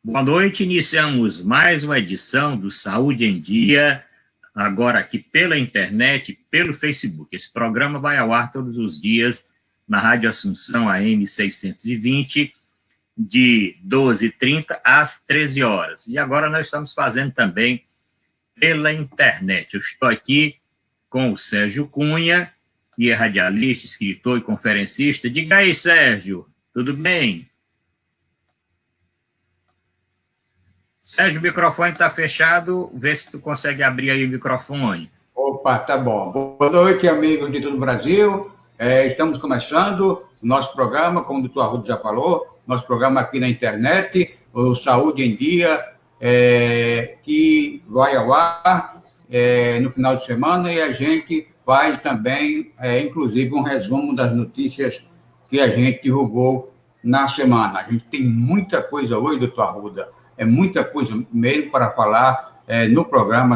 Boa noite, iniciamos mais uma edição do Saúde em Dia, agora aqui pela internet, pelo Facebook. Esse programa vai ao ar todos os dias na Rádio Assunção AM 620, de 12h30 às 13 horas. E agora nós estamos fazendo também pela internet. Eu estou aqui com o Sérgio Cunha, que é radialista, escritor e conferencista. Diga aí, Sérgio, tudo bem? Sérgio, o microfone está fechado, vê se tu consegue abrir aí o microfone. Opa, tá bom. Boa noite, amigos de todo o Brasil. Estamos começando o nosso programa, como o doutor Arruda já falou, nosso programa aqui na internet, o Saúde em Dia, que vai ao ar no final de semana, e a gente faz também, inclusive, um resumo das notícias que a gente divulgou na semana. A gente tem muita coisa hoje, doutor Arruda, muita coisa mesmo para falar no programa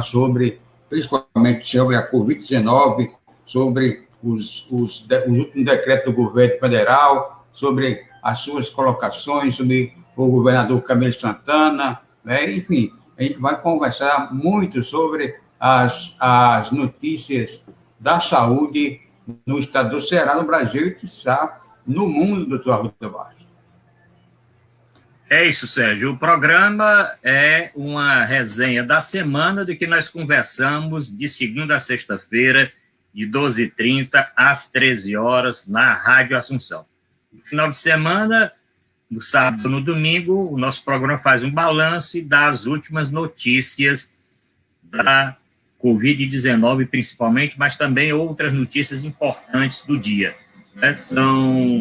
principalmente sobre a Covid-19, sobre os últimos decretos do governo federal, sobre as suas colocações, sobre o governador Camilo Santana, enfim, a gente vai conversar muito sobre as notícias da saúde no estado do Ceará, no Brasil e, quiçá, no mundo, doutor Arruda Bastos. É isso, Sérgio. O programa é uma resenha da semana do que nós conversamos de segunda a sexta-feira, de 12h30 às 13 horas, na Rádio Assunção. No final de semana, no sábado e no domingo, o nosso programa faz um balanço das últimas notícias da Covid-19, principalmente, mas também outras notícias importantes do dia.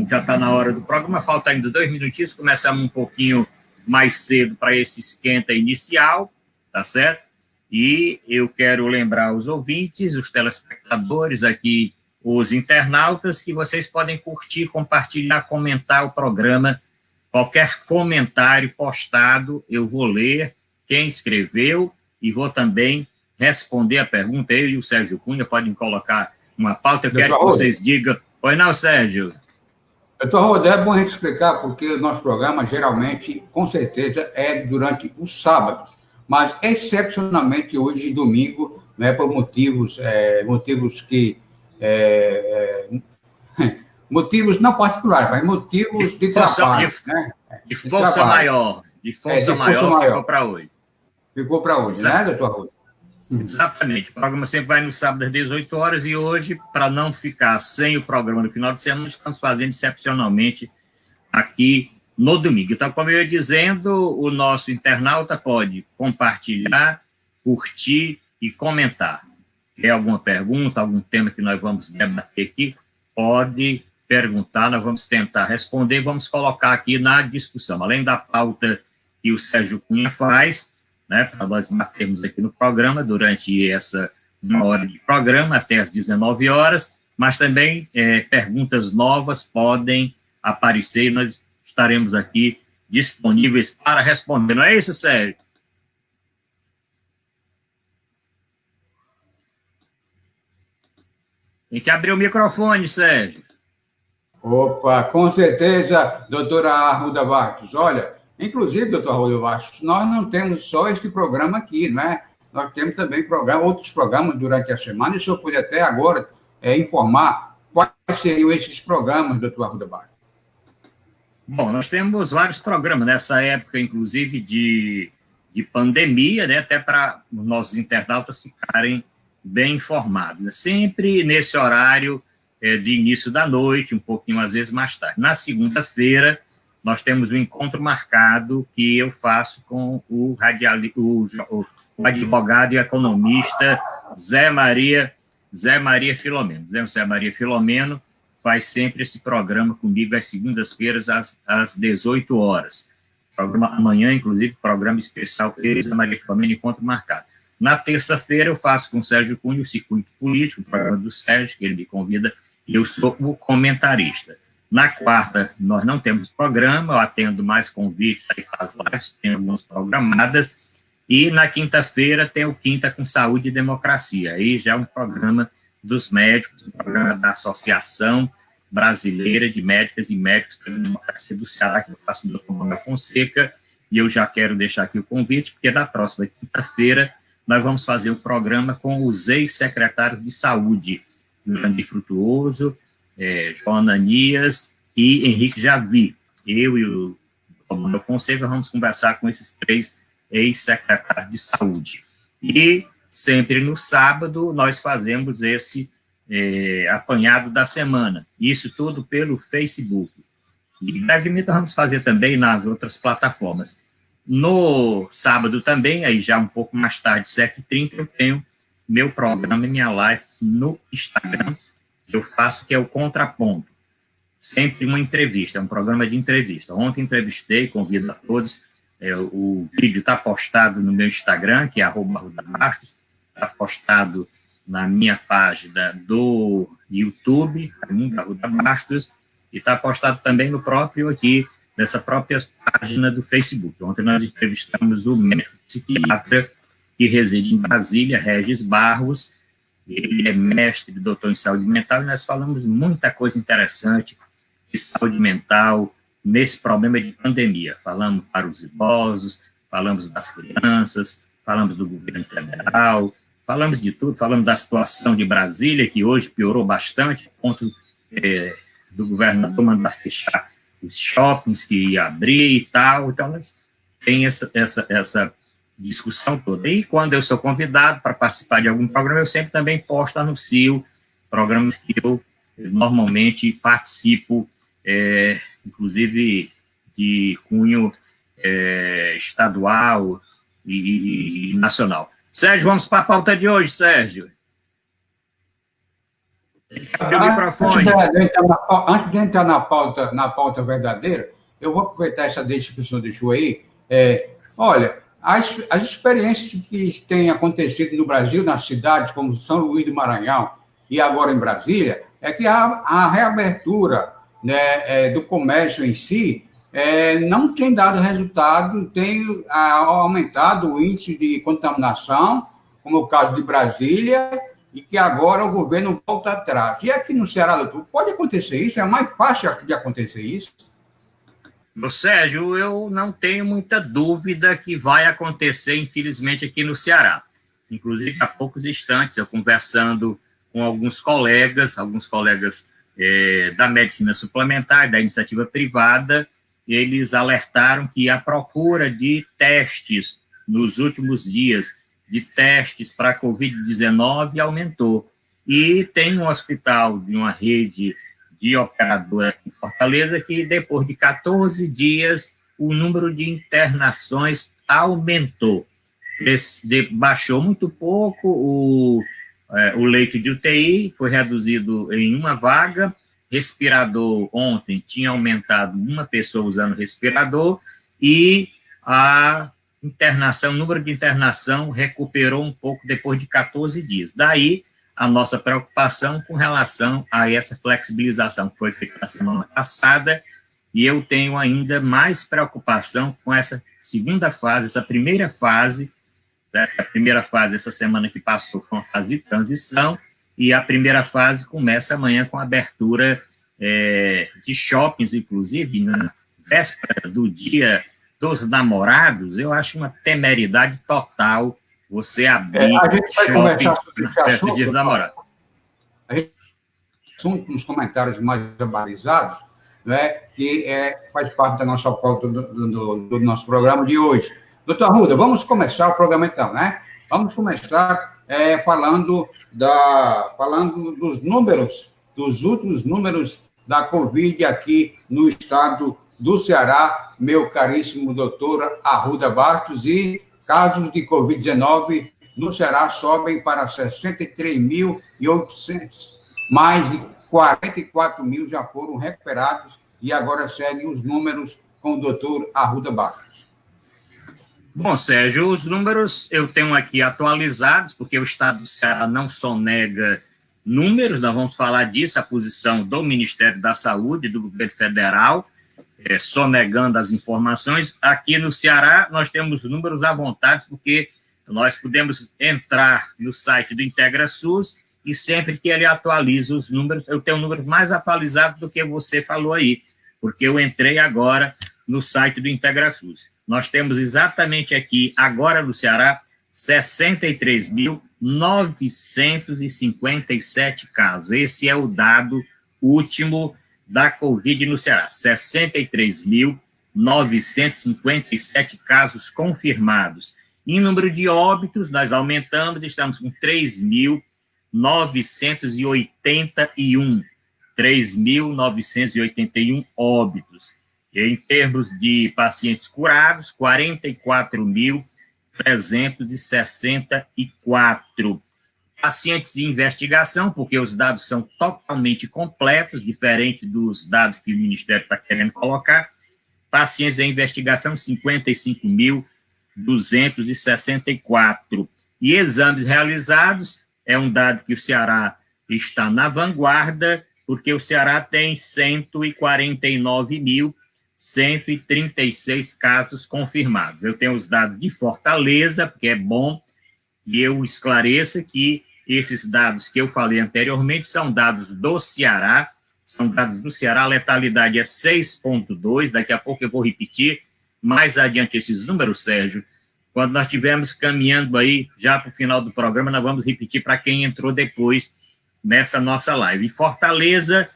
Já está na hora do programa, falta ainda 2 minutinhos, começamos um pouquinho mais cedo para esse esquenta inicial, tá certo? E eu quero lembrar os ouvintes, os telespectadores aqui, os internautas, que vocês podem curtir, compartilhar, comentar o programa. Qualquer comentário postado, eu vou ler quem escreveu e vou também responder a pergunta. Eu e o Sérgio Cunha podem colocar uma pauta, eu quero que vocês digam. Oi, não, Sérgio. Doutor Arruda, é bom a gente explicar, porque o nosso programa, geralmente, com certeza, é durante os sábados, mas, excepcionalmente, hoje, domingo, por motivos que... motivos não particulares, mas motivos de trabalho. De força maior. De força maior ficou para hoje. Ficou para hoje, né, doutor Arruda? Exatamente. O programa sempre vai no sábado às 18 horas e hoje, para não ficar sem o programa no final de semana, estamos fazendo excepcionalmente aqui no domingo. Então, como eu ia dizendo, o nosso internauta pode compartilhar, curtir e comentar. Quer alguma pergunta, algum tema que nós vamos debater aqui? Pode perguntar, nós vamos tentar responder, vamos colocar aqui na discussão. Além da pauta que o Sérgio Cunha faz, para nós batermos aqui no programa durante essa 1 hora de programa, até às 19 horas, mas também perguntas novas podem aparecer e nós estaremos aqui disponíveis para responder. Não é isso, Sérgio? Tem que abrir o microfone, Sérgio. Opa, com certeza, doutora Arruda Bastos. Olha, inclusive, doutor Arruda Bastos, nós não temos só este programa aqui, né? Nós temos também outros programas durante a semana, e o senhor pode até agora informar quais seriam esses programas, doutor Arruda Bastos. Bom, nós temos vários programas nessa época, inclusive, de pandemia, até para os nossos internautas ficarem bem informados. Sempre nesse horário de início da noite, um pouquinho, às vezes, mais tarde. Na segunda-feira, nós temos um encontro marcado que eu faço com o advogado e economista Zé Maria Filomeno. Zé Maria Filomeno faz sempre esse programa comigo às segundas-feiras, às 18 horas. Programa amanhã, inclusive, programa especial que Zé Maria Filomeno, encontro marcado. Na terça-feira, eu faço com o Sérgio Cunha o Circuito Político, o programa do Sérgio, que ele me convida, e eu sou o comentarista. Na quarta, nós não temos programa, eu atendo mais convites aí para as lives, tem algumas programadas, e na quinta-feira tem o Quinta com Saúde e Democracia, aí já é um programa dos médicos, um programa da Associação Brasileira de Médicas e Médicos pela Democracia do Ceará, que eu faço do Dr. Manuel Fonseca e eu já quero deixar aqui o convite, porque na próxima quinta-feira nós vamos fazer o programa com os ex-secretários de saúde, Jurandir Frutuoso, João Ananias e Henrique Javi. Eu e o Manuel Fonseca vamos conversar com esses 3 ex-secretários de saúde. E sempre no sábado nós fazemos esse apanhado da semana. Isso tudo pelo Facebook. E brevemente vamos fazer também nas outras plataformas. No sábado também, aí já um pouco mais tarde, 7h30, eu tenho meu programa e minha live no Instagram, que eu faço, que é o Contraponto. Sempre uma entrevista, é um programa de entrevista. Ontem entrevistei, convido a todos, o vídeo está postado no meu Instagram, que é @RudaBastos, está postado na minha página do YouTube, Raimundo Bastos, e está postado também no próprio aqui, nessa própria página do Facebook. Ontem nós entrevistamos o médico psiquiatra que reside em Brasília, Regis Barros. Ele é mestre, doutor em saúde mental, e nós falamos muita coisa interessante de saúde mental nesse problema de pandemia. Falamos para os idosos, falamos das crianças, falamos do governo federal, falamos de tudo, falamos da situação de Brasília, que hoje piorou bastante, a ponto do governador mandar fechar os shoppings que ia abrir e tal. Então, tem essa discussão toda. E quando eu sou convidado para participar de algum programa, eu sempre também anuncio programas que eu normalmente participo, inclusive de cunho estadual e nacional. Sérgio, vamos para a pauta de hoje, Sérgio. O microfone. Antes de entrar na pauta verdadeira, eu vou aproveitar essa deixa que o senhor deixou aí. Olha, as experiências que têm acontecido no Brasil, nas cidades como São Luís do Maranhão e agora em Brasília, é que a reabertura, né, do comércio em si não tem dado resultado, tem aumentado o índice de contaminação, como o caso de Brasília, e que agora o governo volta atrás. E aqui no Ceará, doutor, pode acontecer isso? É mais fácil de acontecer isso? Sérgio, eu não tenho muita dúvida que vai acontecer, infelizmente, aqui no Ceará. Inclusive, há poucos instantes, eu conversando com alguns colegas da medicina suplementar, da iniciativa privada, eles alertaram que a procura de testes nos últimos dias, de testes para a Covid-19 aumentou. E tem um hospital de uma rede de operadora em Fortaleza que, depois de 14 dias, o número de internações aumentou. Baixou muito pouco o leito de UTI, foi reduzido em uma vaga. Respirador, ontem, tinha aumentado uma pessoa usando respirador, e a internação, o número de internação recuperou um pouco depois de 14 dias. Daí, a nossa preocupação com relação a essa flexibilização que foi feita na semana passada, e eu tenho ainda mais preocupação com essa segunda fase, essa primeira fase, certo? A primeira fase, essa semana que passou, foi uma fase de transição, e a primeira fase começa amanhã com a abertura de shoppings, inclusive, na véspera do Dia dos Namorados. Eu acho uma temeridade total você abrir a gente vai conversar sobre esse assunto, Dia dos Namorados. A gente assunto nos comentários mais abalizados, né, que faz parte da nossa pauta do nosso programa de hoje. Doutor Arruda, vamos começar o programa então, né? Vamos começar falando dos números, dos últimos números da Covid aqui no estado do Ceará, meu caríssimo doutor Arruda Bastos, e casos de Covid-19 no Ceará sobem para 63.800. Mais de 44 mil já foram recuperados, e agora seguem os números com o doutor Arruda Bastos. Bom, Sérgio, os números eu tenho aqui atualizados, porque o estado do Ceará não sonega números, nós vamos falar disso, a posição do Ministério da Saúde, do governo federal, sonegando as informações. Aqui no Ceará, nós temos números à vontade, porque nós podemos entrar no site do IntegraSUS e sempre que ele atualiza os números, eu tenho um número mais atualizado do que você falou aí, porque eu entrei agora no site do IntegraSUS. Nós temos exatamente aqui, agora no Ceará, 63.957 casos. Esse é o dado último da Covid no Ceará. 63.957 casos confirmados. Em número de óbitos, nós aumentamos, estamos com 3.981. 3.981 óbitos. E em termos de pacientes curados, 44.364. Pacientes de investigação, porque os dados são totalmente completos, diferente dos dados que o Ministério está querendo colocar. Pacientes de investigação, 55.264. E exames realizados, é um dado que o Ceará está na vanguarda, porque o Ceará tem 149.136 casos confirmados. Eu tenho os dados de Fortaleza, porque é bom que eu esclareça que esses dados que eu falei anteriormente são dados do Ceará, a letalidade é 6,2, daqui a pouco eu vou repetir mais adiante esses números, Sérgio. Quando nós estivermos caminhando aí, já para o final do programa, nós vamos repetir para quem entrou depois nessa nossa live. Em Fortaleza,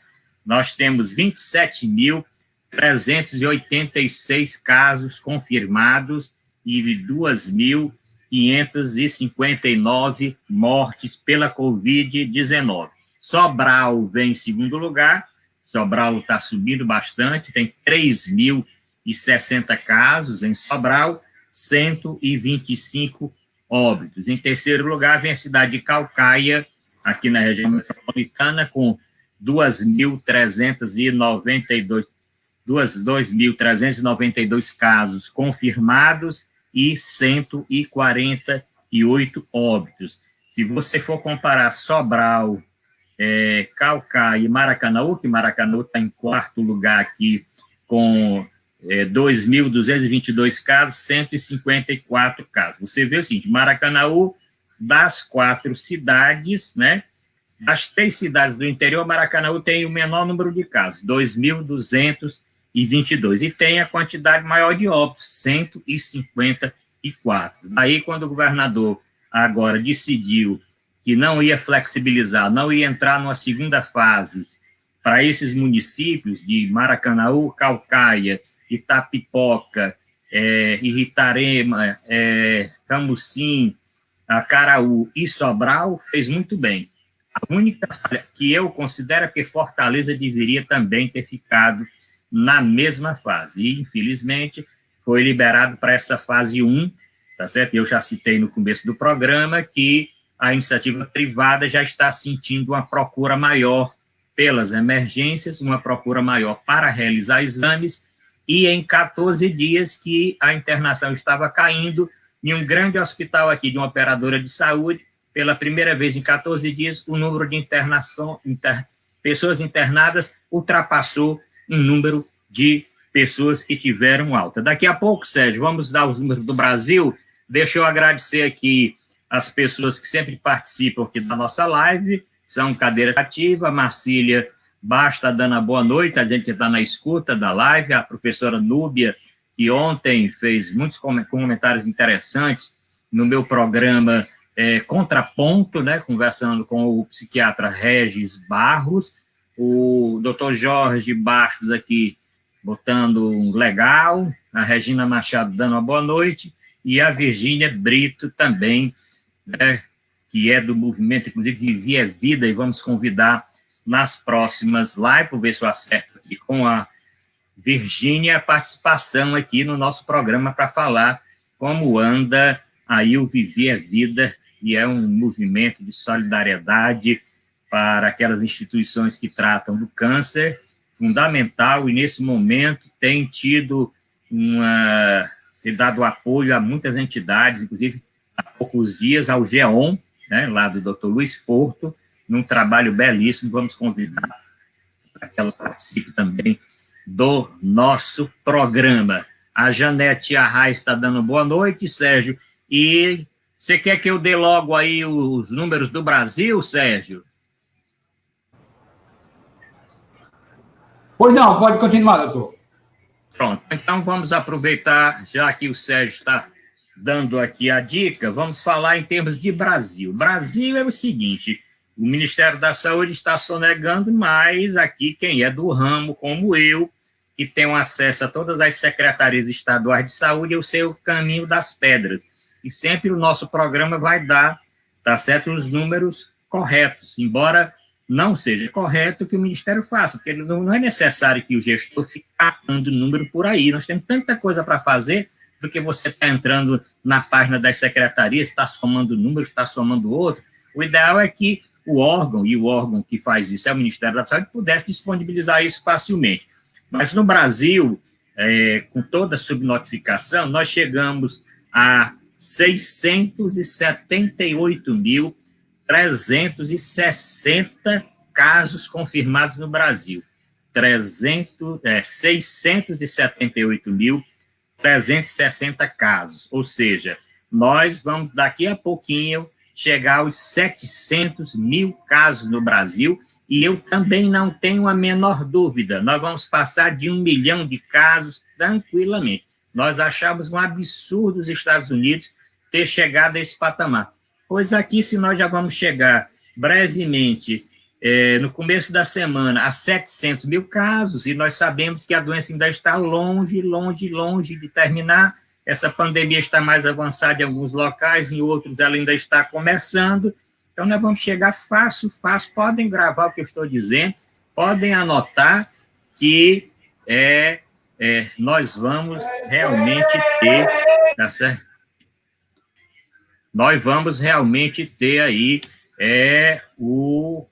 nós temos 27.386 casos confirmados e 2.559 mortes pela Covid-19. Sobral vem em segundo lugar, Sobral está subindo bastante, tem 3.060 casos em Sobral, 125 óbitos. Em terceiro lugar vem a cidade de Caucaia, aqui na região metropolitana, com 2.392 casos confirmados e 148 óbitos. Se você for comparar Sobral, Caucaia e Maracanaú, que Maracanaú está em quarto lugar aqui, com 2.222 casos, 154 casos. Você vê o seguinte, Maracanaú, das 4 cidades, né? Das 3 cidades do interior, Maracanaú tem o menor número de casos, 2.222, e tem a quantidade maior de óbitos, 154. Aí, quando o governador agora decidiu que não ia flexibilizar, não ia entrar numa segunda fase para esses municípios de Maracanaú, Caucaia, Itapipoca, Iritarema, Camusim, Acaraú e Sobral, fez muito bem. A única falha que eu considero é que Fortaleza deveria também ter ficado na mesma fase. E, infelizmente, foi liberado para essa fase 1, tá certo? Eu já citei no começo do programa que a iniciativa privada já está sentindo uma procura maior pelas emergências, uma procura maior para realizar exames, e em 14 dias que a internação estava caindo, em um grande hospital aqui de uma operadora de saúde, pela primeira vez em 14 dias, o número de pessoas internadas ultrapassou um número de pessoas que tiveram alta. Daqui a pouco, Sérgio, vamos dar os números do Brasil. Deixa eu agradecer aqui as pessoas que sempre participam aqui da nossa live, são cadeira ativa, Marcília Basta dando a boa noite, a gente que está na escuta da live, a professora Núbia, que ontem fez muitos comentários interessantes no meu programa Contraponto, né, conversando com o psiquiatra Regis Barros, o doutor Jorge Bastos aqui botando um legal, a Regina Machado dando uma boa noite, e a Virgínia Brito também, né, que é do movimento, inclusive, Vivi é Vida, e vamos convidar nas próximas lives, vou ver se eu acerto aqui com a Virgínia, a participação aqui no nosso programa para falar como anda aí o Vivi é Vida, e é um movimento de solidariedade para aquelas instituições que tratam do câncer, fundamental, e nesse momento tem dado apoio a muitas entidades, inclusive há poucos dias ao GEON, né, lá do Dr. Luiz Porto, num trabalho belíssimo. Vamos convidar para que ela participe também do nosso programa. A Janete Arraes está dando boa noite, Sérgio, e você quer que eu dê logo aí os números do Brasil, Sérgio? Pois não, pode continuar, doutor. Pronto, então vamos aproveitar, já que o Sérgio está dando aqui a dica, vamos falar em termos de Brasil. Brasil é o seguinte, o Ministério da Saúde está sonegando, mas aqui quem é do ramo, como eu, que tem acesso a todas as secretarias estaduais de saúde, eu sei o caminho das pedras. E sempre o nosso programa vai dar, tá certo, os números corretos, embora não seja correto que o Ministério faça, porque não é necessário que o gestor fique catando número por aí. Nós temos tanta coisa para fazer do que você está entrando na página das secretarias, está somando números, está somando outro. O ideal é que o órgão, e o órgão que faz isso é o Ministério da Saúde, pudesse disponibilizar isso facilmente. Mas no Brasil, com toda a subnotificação, nós chegamos a 678.360 casos confirmados no Brasil. 678.360 casos. Ou seja, nós vamos, daqui a pouquinho, chegar aos 700 mil casos no Brasil, e eu também não tenho a menor dúvida, nós vamos passar de 1 milhão de casos tranquilamente. Nós achamos um absurdo os Estados Unidos ter chegado a esse patamar. Pois aqui, se nós já vamos chegar brevemente, no começo da semana, a 700 mil casos, e nós sabemos que a doença ainda está longe, longe, longe de terminar, essa pandemia está mais avançada em alguns locais, em outros ela ainda está começando, então nós vamos chegar fácil, podem gravar o que eu estou dizendo, podem anotar que nós vamos realmente ter, tá certo? Nós vamos realmente ter aí os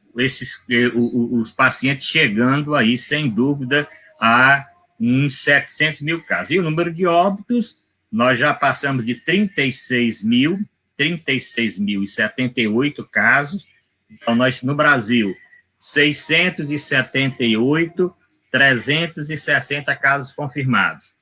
pacientes chegando aí, sem dúvida, a uns 700 mil casos. E o número de óbitos, nós já passamos de 36.078 casos. Então, nós, no Brasil, 678.360 casos confirmados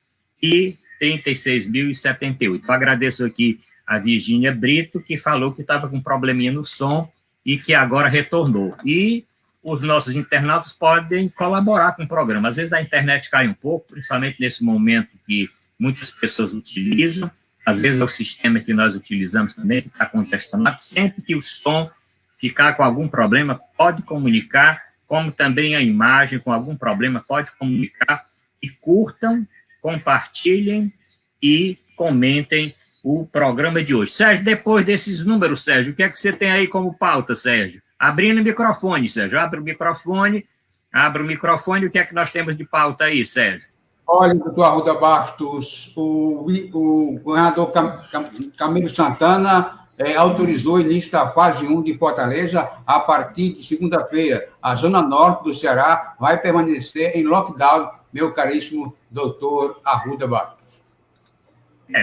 e 36.078. Eu agradeço aqui a Virgínia Brito, que falou que estava com um probleminha no som e que agora retornou. E os nossos internautas podem colaborar com o programa. Às vezes a internet cai um pouco, principalmente nesse momento que muitas pessoas utilizam, às vezes é o sistema que nós utilizamos também, que está congestionado. Sempre que o som ficar com algum problema, pode comunicar, como também a imagem com algum problema, pode comunicar, e curtam, compartilhem e comentem o programa de hoje. Sérgio, depois desses números, Sérgio, o que é que você tem aí como pauta, Sérgio? Abrindo o microfone, Sérgio, abre o microfone, o que é que nós temos de pauta aí, Sérgio? Olha, doutor Arruda Bastos, o governador Camilo Santana autorizou o início da fase 1 de Fortaleza a partir de segunda-feira. A zona norte do Ceará vai permanecer em lockdown, meu caríssimo doutor Arruda Bastos.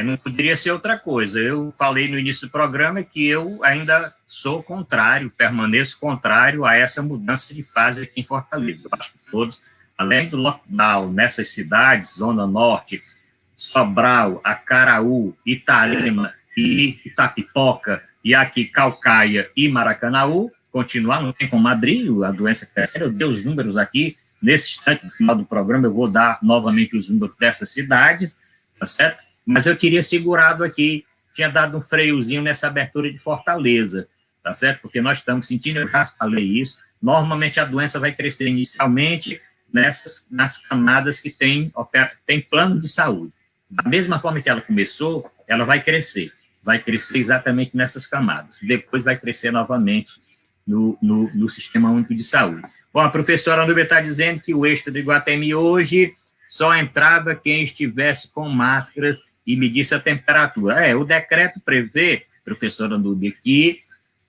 Não poderia ser outra coisa. Eu falei no início do programa que eu ainda sou contrário, permaneço contrário a essa mudança de fase aqui em Fortaleza. Eu acho que todos, além do lockdown nessas cidades, Zona Norte, Sobral, Acaraú, Itarema e Itapipoca, e aqui Caucaia e Maracanaú, continuar, não tem como abrir, a doença crescer. Eu dei os números aqui, nesse instante, no final do programa, eu vou dar novamente os números dessas cidades, tá certo? Mas eu teria segurado aqui, tinha dado um freiozinho nessa abertura de Fortaleza, tá certo? Porque nós estamos sentindo, eu já falei isso, normalmente a doença vai crescer inicialmente nas camadas que tem plano de saúde. Da mesma forma que ela começou, ela vai crescer exatamente nessas camadas. Depois vai crescer novamente no Sistema Único de Saúde. Bom, a professora Nubia está dizendo que o Extra do Iguatemi hoje só entrava quem estivesse com máscaras e medisse a temperatura. O decreto prevê, professora Nubia, que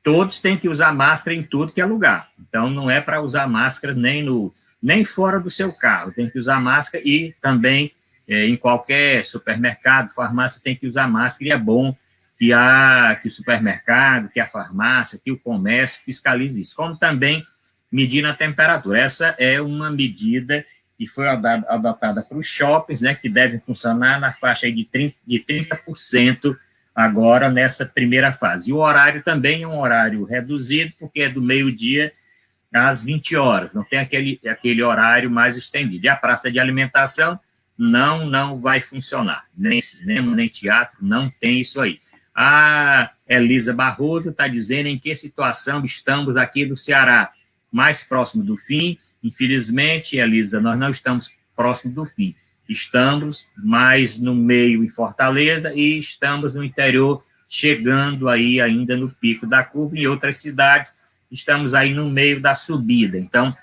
todos têm que usar máscara em tudo que é lugar. Então, não é para usar máscara nem fora do seu carro, tem que usar máscara e também em qualquer supermercado, farmácia, tem que usar máscara, e é bom que o supermercado, que a farmácia, que o comércio fiscalize isso, como também medir a temperatura. Essa é uma medida que foi adotada para os shoppings, né, que devem funcionar na faixa aí de 30% agora nessa primeira fase. E o horário também é um horário reduzido, porque é do meio-dia às 20 horas, não tem aquele horário mais estendido. E a praça de alimentação não vai funcionar. Nem cinema, nem teatro, não tem isso aí. A Elisa Barroso está dizendo em que situação estamos aqui do Ceará, mais próximo do fim. Infelizmente, Elisa, nós não estamos próximo do fim. Estamos mais no meio em Fortaleza e estamos no interior, chegando aí ainda no pico da curva. Em outras cidades, estamos aí no meio da subida. Então,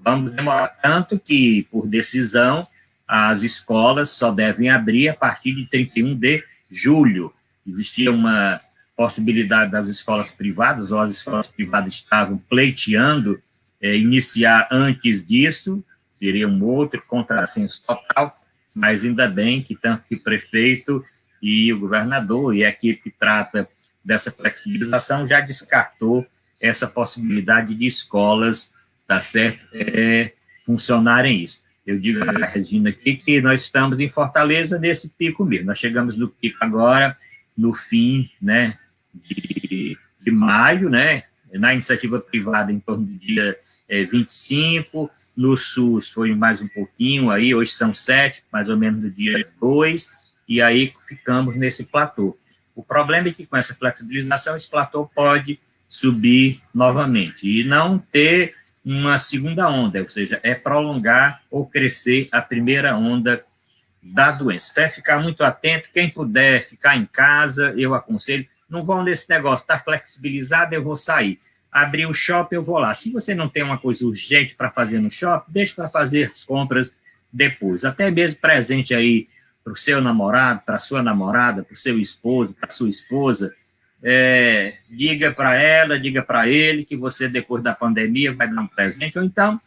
vamos demorar tanto que, por decisão, as escolas só devem abrir a partir de 31 de julho. Existia uma possibilidade das escolas privadas, ou as escolas privadas estavam pleiteando iniciar antes disso, seria um outro contrassenso total, mas ainda bem que tanto que o prefeito e o governador e a equipe que trata dessa flexibilização já descartou essa possibilidade de escolas, tá certo, funcionarem isso. Eu digo a Regina aqui que nós estamos em Fortaleza nesse pico mesmo. Nós chegamos no pico agora, no fim, né, de maio, né, na iniciativa privada em torno do dia 25, no SUS foi mais um pouquinho, aí hoje são 7, mais ou menos no dia 2, e aí ficamos nesse platô. O problema é que com essa flexibilização, esse platô pode subir novamente e não ter uma segunda onda, ou seja, é prolongar ou crescer a primeira onda da doença. Então, ficar muito atento, quem puder ficar em casa, eu aconselho, não vão nesse negócio, está flexibilizado, eu vou sair. Abrir o shopping, eu vou lá. Se você não tem uma coisa urgente para fazer no shopping, deixe para fazer as compras depois. Até mesmo presente aí para o seu namorado, para a sua namorada, para o seu esposo, para a sua esposa, diga para ela, diga para ele que você, depois da pandemia, vai dar um presente, ou então,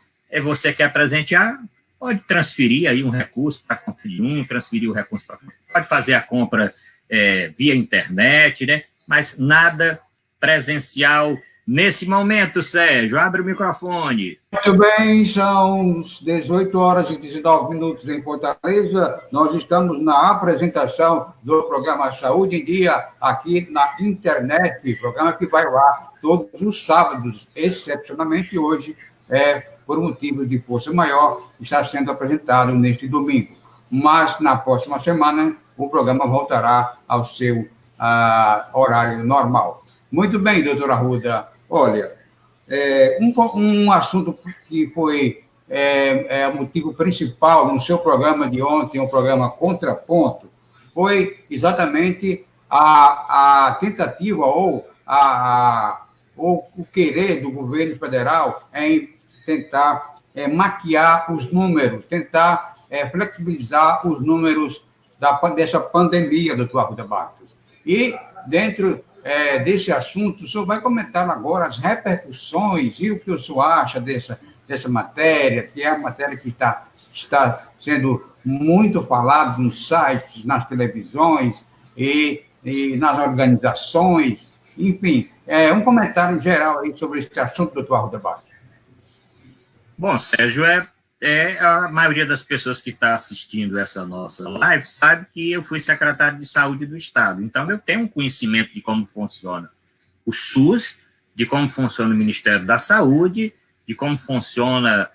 você quer presentear, pode transferir aí um recurso para a conta de um, transferir o recurso para pode fazer a compra via internet, né? Mas nada presencial nesse momento, Sérgio. Abre o microfone. Muito bem, são 18 horas e 19 minutos em Fortaleza. Nós estamos na apresentação do programa Saúde em Dia, aqui na internet, programa que vai lá todos os sábados, excepcionalmente hoje, por motivo de força maior, está sendo apresentado neste domingo. Mas, na próxima semana, o programa voltará ao seu horário normal. Muito bem, doutora Arruda. Olha, um assunto que foi o motivo principal no seu programa de ontem, o programa Contraponto, foi exatamente a tentativa ou o querer do governo federal em tentar maquiar os números, tentar flexibilizar os números dessa pandemia, doutor Arruda Barros. E, dentro desse assunto, o senhor vai comentar agora as repercussões e o que o senhor acha dessa matéria, que é a matéria que está sendo muito falada nos sites, nas televisões e nas organizações, enfim, um comentário geral aí sobre esse assunto, doutor Arruda Barros. Bom, Sérgio, a maioria das pessoas que está assistindo essa nossa live sabe que eu fui secretário de Saúde do Estado, então eu tenho um conhecimento de como funciona o SUS, de como funciona o Ministério da Saúde, de como funciona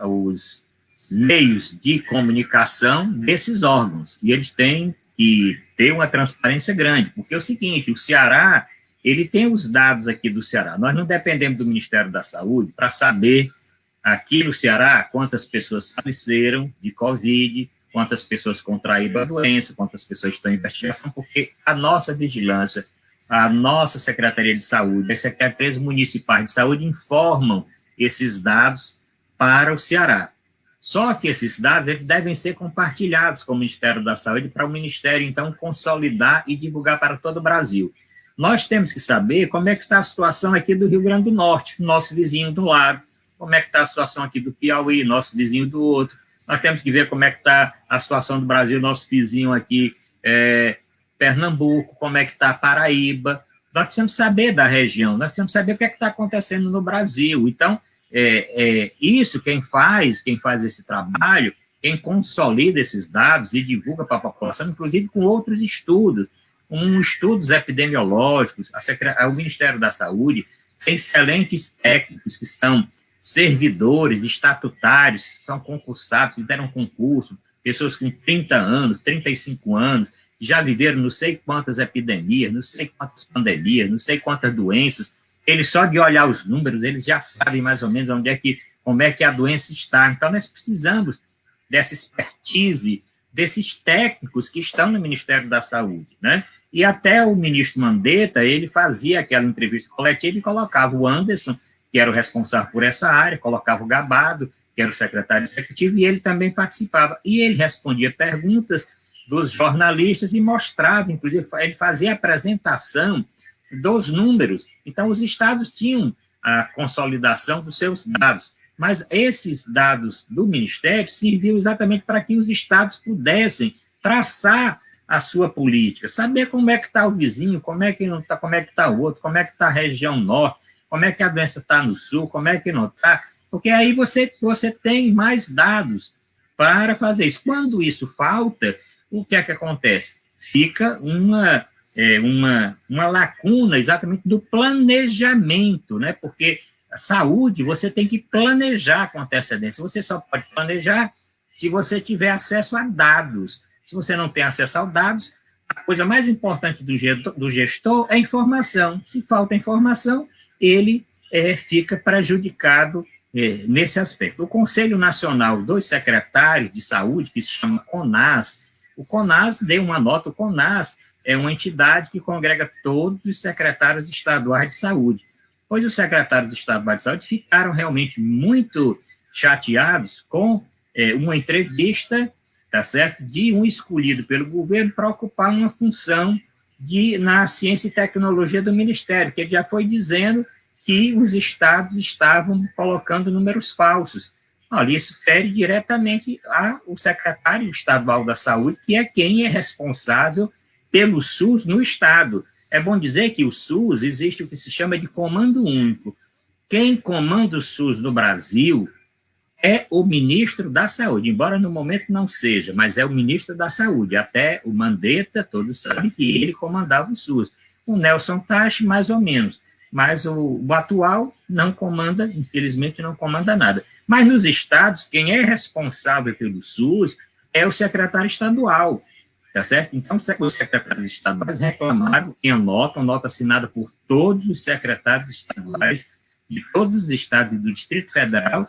os meios de comunicação desses órgãos, e eles têm que ter uma transparência grande, porque é o seguinte, o Ceará, ele tem os dados aqui do Ceará, nós não dependemos do Ministério da Saúde para saber aqui no Ceará, quantas pessoas faleceram de Covid, quantas pessoas contraíram a doença, quantas pessoas estão em investigação, porque a nossa vigilância, a nossa Secretaria de Saúde, as secretarias municipais de saúde informam esses dados para o Ceará. Só que esses dados eles devem ser compartilhados com o Ministério da Saúde para o Ministério, então, consolidar e divulgar para todo o Brasil. Nós temos que saber como é que está a situação aqui do Rio Grande do Norte, nosso vizinho do lado, como é que está a situação aqui do Piauí, nosso vizinho do outro. Nós temos que ver como é que está a situação do Brasil, nosso vizinho aqui, Pernambuco, como é que está a Paraíba. Nós precisamos saber da região, nós precisamos saber o que é que está acontecendo no Brasil. Então, isso quem faz esse trabalho, quem consolida esses dados e divulga para a população, inclusive com outros estudos, estudos epidemiológicos, o Ministério da Saúde tem excelentes técnicos que são servidores estatutários, são concursados, fizeram concurso, pessoas com 30 anos, 35 anos, já viveram não sei quantas epidemias, não sei quantas pandemias, não sei quantas doenças. Eles, só de olhar os números, eles já sabem mais ou menos como é que a doença está. Então, nós precisamos dessa expertise, desses técnicos que estão no Ministério da Saúde, né? E até o ministro Mandetta, ele fazia aquela entrevista coletiva e colocava o Anderson, que era o responsável por essa área, colocava o Gabado, que era o secretário executivo, e ele também participava. E ele respondia perguntas dos jornalistas e mostrava, inclusive, ele fazia a apresentação dos números. Então, os estados tinham a consolidação dos seus dados, mas esses dados do Ministério serviam exatamente para que os estados pudessem traçar a sua política, saber como é que está o vizinho, como é que não está, como é que está o outro, como é que está a região norte, como é que a doença está no sul, como é que não está, porque aí você tem mais dados para fazer isso. Quando isso falta, o que é que acontece? Fica uma lacuna exatamente do planejamento, né? Porque a saúde, você tem que planejar com antecedência. Você só pode planejar se você tiver acesso a dados. Se você não tem acesso a dados, a coisa mais importante do gestor é informação. Se falta informação, ele fica prejudicado nesse aspecto. O Conselho Nacional dos Secretários de Saúde, que se chama CONAS, o CONAS deu uma nota. O CONAS é uma entidade que congrega todos os secretários estaduais de saúde. Pois os secretários estaduais de saúde ficaram realmente muito chateados com uma entrevista, tá certo, de um escolhido pelo governo para ocupar uma função na ciência e tecnologia do Ministério, que ele já foi dizendo que os estados estavam colocando números falsos. Olha, isso fere diretamente ao secretário estadual da saúde, que é quem é responsável pelo SUS no estado. É bom dizer que o SUS existe o que se chama de comando único. Quem comanda o SUS no Brasil é o ministro da Saúde, embora no momento não seja, mas é o ministro da Saúde. Até o Mandetta, todos sabem que ele comandava o SUS. O Nelson Tache, mais ou menos. Mas o atual não comanda, infelizmente não comanda nada. Mas nos estados, quem é responsável pelo SUS é o secretário estadual, tá certo? Então, os secretários estaduais reclamaram em nota assinada por todos os secretários estaduais de todos os estados e do Distrito Federal,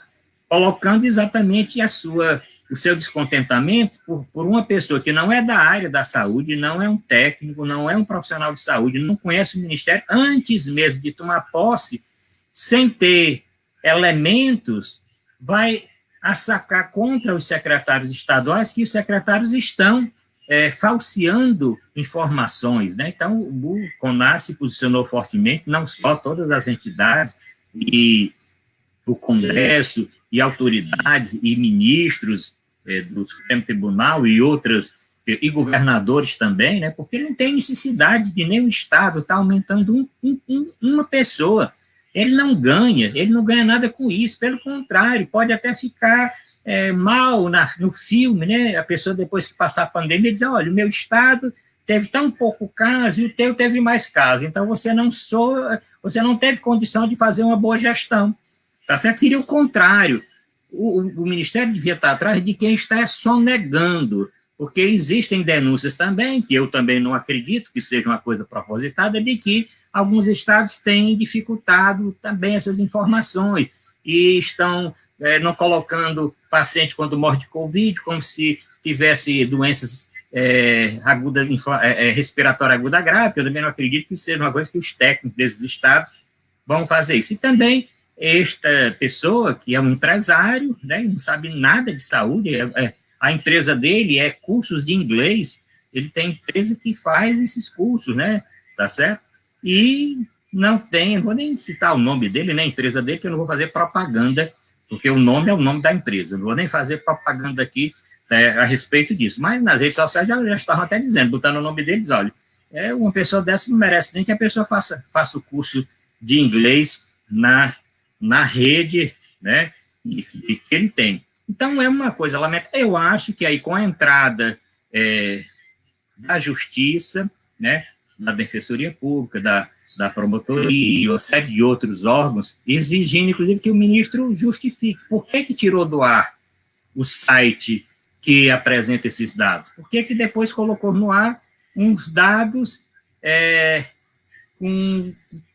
colocando exatamente o seu descontentamento por uma pessoa que não é da área da saúde, não é um técnico, não é um profissional de saúde, não conhece o Ministério, antes mesmo de tomar posse, sem ter elementos, vai assacar contra os secretários estaduais, que os secretários estão falseando informações, né? Então, o CONAS se posicionou fortemente, não só todas as entidades, e o Congresso, e autoridades, e ministros do Supremo Tribunal, e governadores também, né? Porque não tem necessidade de nenhum Estado estar aumentando uma pessoa. Ele não ganha nada com isso, pelo contrário, pode até ficar mal no filme, né? A pessoa, depois que passar a pandemia, diz, olha, o meu estado teve tão pouco caso e o teu teve mais caso, então você não teve condição de fazer uma boa gestão, tá certo? Seria o contrário. O Ministério devia estar atrás de quem está sonegando, porque existem denúncias também, que eu também não acredito que seja uma coisa propositada, de que alguns estados têm dificultado também essas informações e estão não colocando paciente quando morre de Covid, como se tivesse doenças respiratória aguda grave, que eu também não acredito que seja uma coisa que os técnicos desses estados vão fazer isso. E também esta pessoa, que é um empresário, né, não sabe nada de saúde, a empresa dele é cursos de inglês, ele tem empresa que faz esses cursos, né, tá certo? E não vou nem citar o nome dele, né, a empresa dele, que eu não vou fazer propaganda, porque o nome é o nome da empresa, eu não vou nem fazer propaganda aqui a respeito disso, mas nas redes sociais já estavam até dizendo, botando o nome deles, olha, uma pessoa dessa não merece nem que a pessoa faça o curso de inglês na rede, né, que ele tem. Então, é uma coisa lamentável. Eu acho que aí, com a entrada da Justiça, né, da Defensoria Pública, da Promotoria e uma série de outros órgãos, exigindo, inclusive, que o ministro justifique por que tirou do ar o site que apresenta esses dados? Por que que depois colocou no ar uns dados com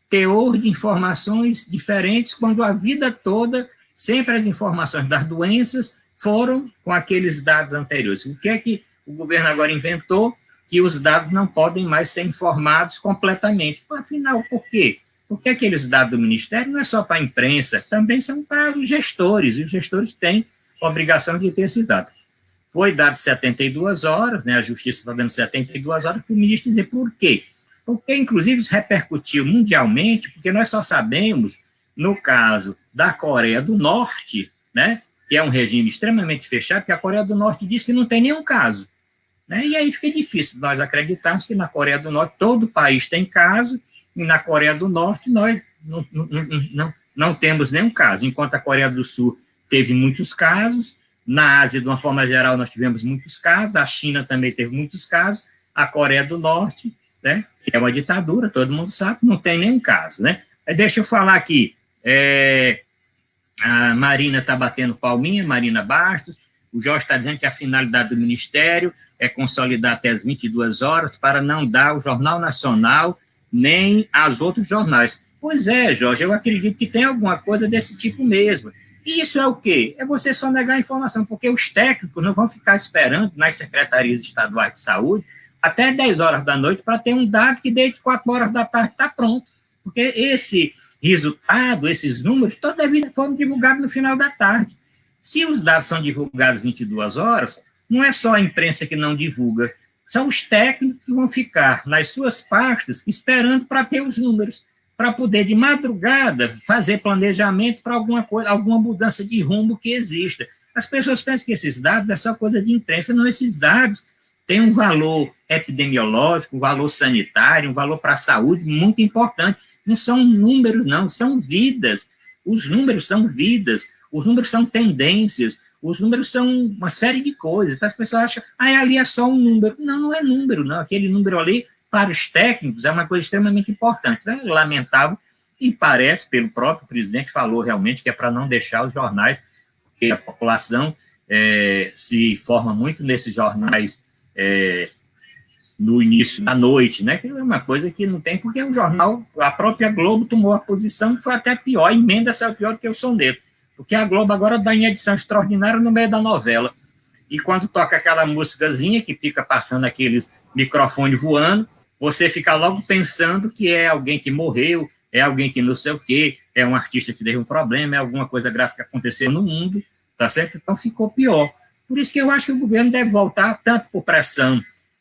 teor de informações diferentes, quando a vida toda, sempre as informações das doenças foram com aqueles dados anteriores? O que é que o governo agora inventou? Que os dados não podem mais ser informados completamente. Afinal, por quê? Porque aqueles dados do Ministério não é só para a imprensa, também são para os gestores, e os gestores têm a obrigação de ter esses dados. Foi dado 72 horas, né, a Justiça está dando 72 horas para o ministro dizer por quê. Porque, inclusive, isso repercutiu mundialmente, porque nós só sabemos, no caso da Coreia do Norte, né, que é um regime extremamente fechado, que a Coreia do Norte diz que não tem nenhum caso. Né, e aí fica difícil nós acreditarmos que na Coreia do Norte todo o país tem caso, e na Coreia do Norte nós não temos nenhum caso, enquanto a Coreia do Sul teve muitos casos, na Ásia, de uma forma geral, nós tivemos muitos casos, a China também teve muitos casos, a Coreia do Norte, né, que é uma ditadura, todo mundo sabe, não tem nenhum caso. Né? Deixa eu falar aqui, a Marina está batendo palminha, Marina Bastos, o Jorge está dizendo que a finalidade do Ministério é consolidar até as 22 horas para não dar ao Jornal Nacional nem aos outros jornais. Pois é, Jorge, eu acredito que tem alguma coisa desse tipo mesmo. E isso é o quê? É você só negar a informação, porque os técnicos não vão ficar esperando nas secretarias estaduais de saúde até 10 horas da noite para ter um dado que desde 4 horas da tarde está pronto. Porque esse resultado, esses números, toda a vida foram divulgados no final da tarde. Se os dados são divulgados 22 horas, não é só a imprensa que não divulga, são os técnicos que vão ficar nas suas pastas esperando para ter os números, para poder, de madrugada, fazer planejamento para alguma coisa, alguma mudança de rumo que exista. As pessoas pensam que esses dados é só coisa de imprensa, não, esses dados têm um valor epidemiológico, um valor sanitário, um valor para a saúde muito importante. Não são números, não, são vidas. Os números são vidas, os números são tendências, os números são uma série de coisas. Então, as pessoas acham, ali é só um número. Não, não é número, não. Aquele número ali, para os técnicos, é uma coisa extremamente importante. É lamentável, e parece, pelo próprio presidente, falou realmente que é para não deixar os jornais, porque a população se forma muito nesses jornais no início da noite, né? Que é uma coisa que não tem, porque o jornal, a própria Globo tomou a posição que foi até pior, a emenda saiu pior do que o soneto, porque a Globo agora dá em edição extraordinária no meio da novela, e quando toca aquela músicazinha que fica passando aqueles microfones voando, você fica logo pensando que é alguém que morreu, é alguém que não sei o quê, é um artista que teve um problema, é alguma coisa grave que aconteceu no mundo, tá certo? Então ficou pior. Por isso que eu acho que o governo deve voltar, tanto por pressão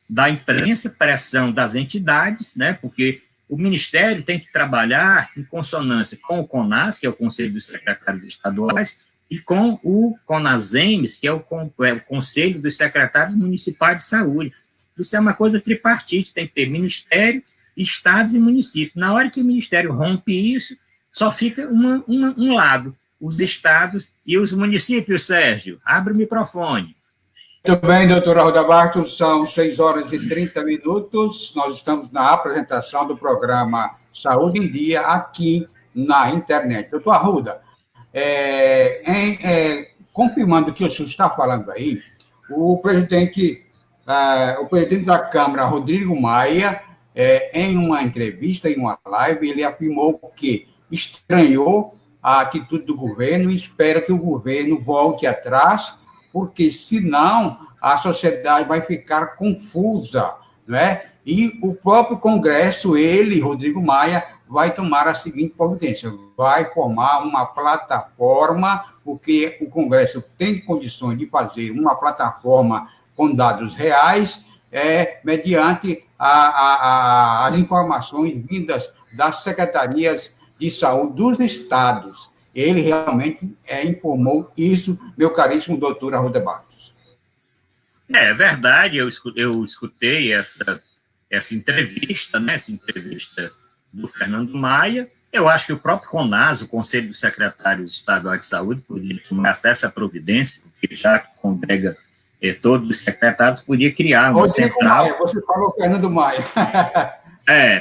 da imprensa, pressão das entidades, né? Porque o Ministério tem que trabalhar em consonância com o CONAS, que é o Conselho dos Secretários Estaduais, e com o CONASEMES, que é o Conselho dos Secretários Municipais de Saúde. Isso é uma coisa tripartite, tem que ter Ministério, Estados e municípios. Na hora que o Ministério rompe isso, só fica um lado, os estados e os municípios. Sérgio, abre o microfone. Muito bem, doutora Arruda Bastos, são 6 horas e 30 minutos. Nós estamos na apresentação do programa Saúde em Dia, aqui na internet. Doutor Arruda, confirmando o que o senhor está falando aí, o presidente da Câmara, Rodrigo Maia, em uma entrevista, em uma live, ele afirmou que estranhou a atitude do governo e espera que o governo volte atrás, porque, senão, a sociedade vai ficar confusa, né? E o próprio Congresso, ele, Rodrigo Maia, vai tomar a seguinte providência, vai formar uma plataforma, porque o Congresso tem condições de fazer uma plataforma com dados reais, mediante as informações vindas das secretarias de saúde dos estados. Ele realmente informou isso, meu caríssimo doutor Arruda Bastos. É verdade, eu escutei essa entrevista, né, essa entrevista do Fernando Maia. Eu acho que o próprio CONAS, o Conselho dos Secretários Estaduais de Saúde, poderia tomar essa providência, porque já que congrega todos os secretários, podia criar uma central... Maia, você falou Fernando Maia.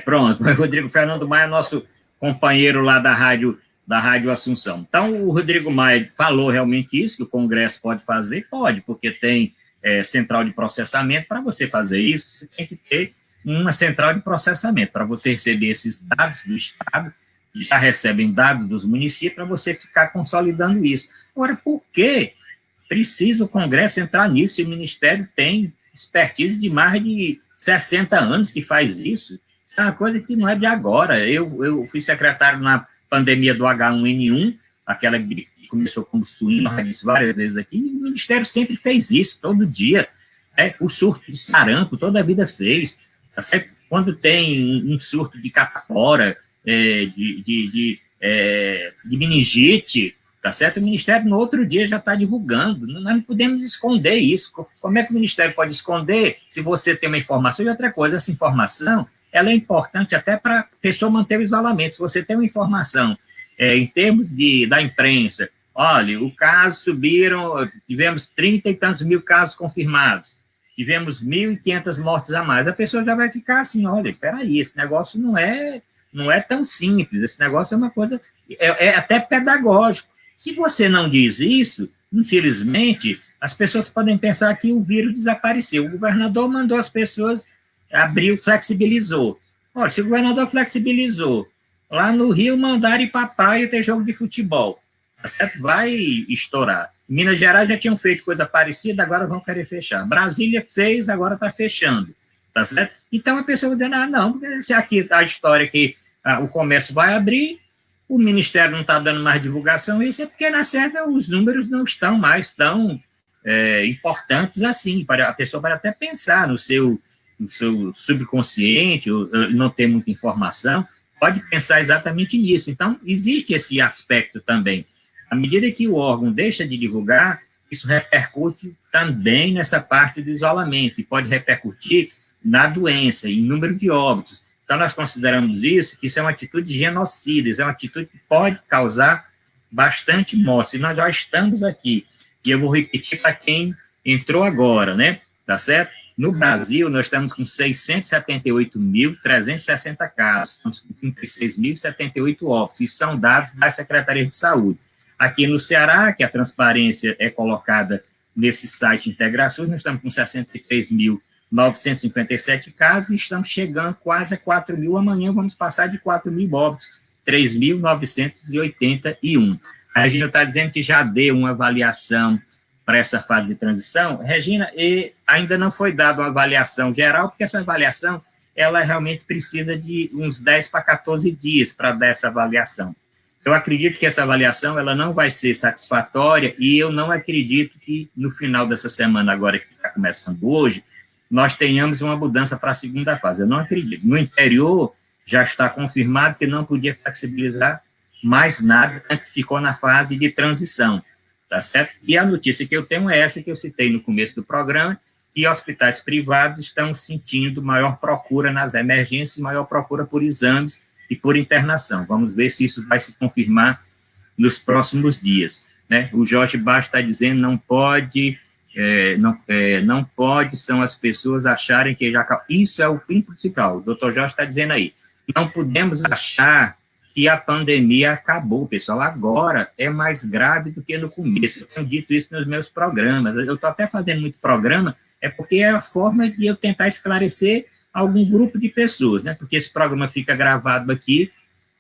Pronto, o Fernando Maia é nosso companheiro lá da Rádio Assunção. Então, o Rodrigo Maia falou realmente isso, que o Congresso pode fazer? Pode, porque tem central de processamento. Para você fazer isso, você tem que ter uma central de processamento, para você receber esses dados do Estado, que já recebem dados dos municípios, para você ficar consolidando isso. Agora, por que precisa o Congresso entrar nisso? E o Ministério tem expertise de mais de 60 anos que faz isso. Isso é uma coisa que não é de agora. Eu fui secretário na pandemia do H1N1, aquela que começou como suíno, já disse várias vezes aqui, e o Ministério sempre fez isso, todo dia. O surto de sarampo, toda a vida fez. Tá certo? Quando tem um surto de catapora, de meningite, tá certo? O Ministério, no outro dia, já está divulgando. Nós não podemos esconder isso. Como é que o Ministério pode esconder se você tem uma informação? E outra coisa, essa informação, ela é importante até para a pessoa manter o isolamento. Se você tem uma informação em termos da imprensa, olha, o caso subiram, tivemos 30 e tantos mil casos confirmados, tivemos 1.500 mortes a mais, a pessoa já vai ficar assim, olha, espera aí, esse negócio não é tão simples, esse negócio é uma coisa, é até pedagógico. Se você não diz isso, infelizmente, as pessoas podem pensar que o vírus desapareceu. O governador mandou as pessoas, abriu, flexibilizou. Olha, se o governador flexibilizou, lá no Rio mandaram ir para a praia ter jogo de futebol, tá certo? Vai estourar. Minas Gerais já tinham feito coisa parecida, agora vão querer fechar. Brasília fez, agora está fechando, tá certo? Então a pessoa vai dizer, não, porque se aqui a história que o comércio vai abrir, o Ministério não está dando mais divulgação, isso é porque, na certa, os números não estão mais tão importantes assim. A pessoa pode até pensar no seu subconsciente, ou não ter muita informação, pode pensar exatamente nisso. Então, existe esse aspecto também. À medida que o órgão deixa de divulgar, isso repercute também nessa parte do isolamento, e pode repercutir na doença, em número de óbitos. Então, nós consideramos isso, que isso é uma atitude genocida, isso é uma atitude que pode causar bastante morte. E nós já estamos aqui, e eu vou repetir para quem entrou agora, né? Tá certo? No Brasil, nós estamos com 678.360 casos, estamos com 36.078 óbitos, e são dados da Secretaria de Saúde. Aqui no Ceará, que a transparência é colocada nesse site Integrações, nós estamos com 63.957 casos e estamos chegando quase a 4.000. Amanhã vamos passar de 4.000 óbitos, 3.981. A Regina está dizendo que já deu uma avaliação para essa fase de transição. Regina, ainda não foi dada uma avaliação geral, porque essa avaliação, ela realmente precisa de uns 10 para 14 dias para dar essa avaliação. Eu acredito que essa avaliação ela não vai ser satisfatória e eu não acredito que no final dessa semana, agora que está começando hoje, nós tenhamos uma mudança para a segunda fase. Eu não acredito. No interior, já está confirmado que não podia flexibilizar mais nada, que ficou na fase de transição, tá certo? E a notícia que eu tenho é essa que eu citei no começo do programa, que hospitais privados estão sentindo maior procura nas emergências, maior procura por exames e por internação. Vamos ver se isso vai se confirmar nos próximos dias, né? O Jorge Baixo está dizendo, não pode, são as pessoas acharem que já... Isso é o principal, o doutor Jorge está dizendo aí. Não podemos achar que a pandemia acabou, pessoal. Agora é mais grave do que no começo. Eu tenho dito isso nos meus programas. Eu estou até fazendo muito programa, porque é a forma de eu tentar esclarecer algum grupo de pessoas, né? Porque esse programa fica gravado aqui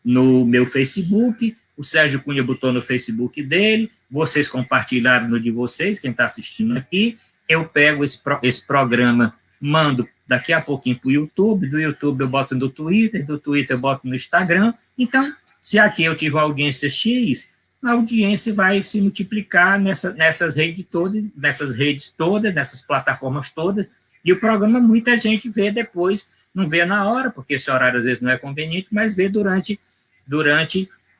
no meu Facebook, o Sérgio Cunha botou no Facebook dele, vocês compartilharam no de vocês, quem está assistindo aqui, eu pego esse programa, mando daqui a pouquinho para o YouTube, do YouTube eu boto no Twitter, do Twitter eu boto no Instagram. Então, se aqui eu tiver audiência X, a audiência vai se multiplicar nessas redes todas, nessas plataformas todas, e o programa muita gente vê depois, não vê na hora, porque esse horário às vezes não é conveniente, mas vê durante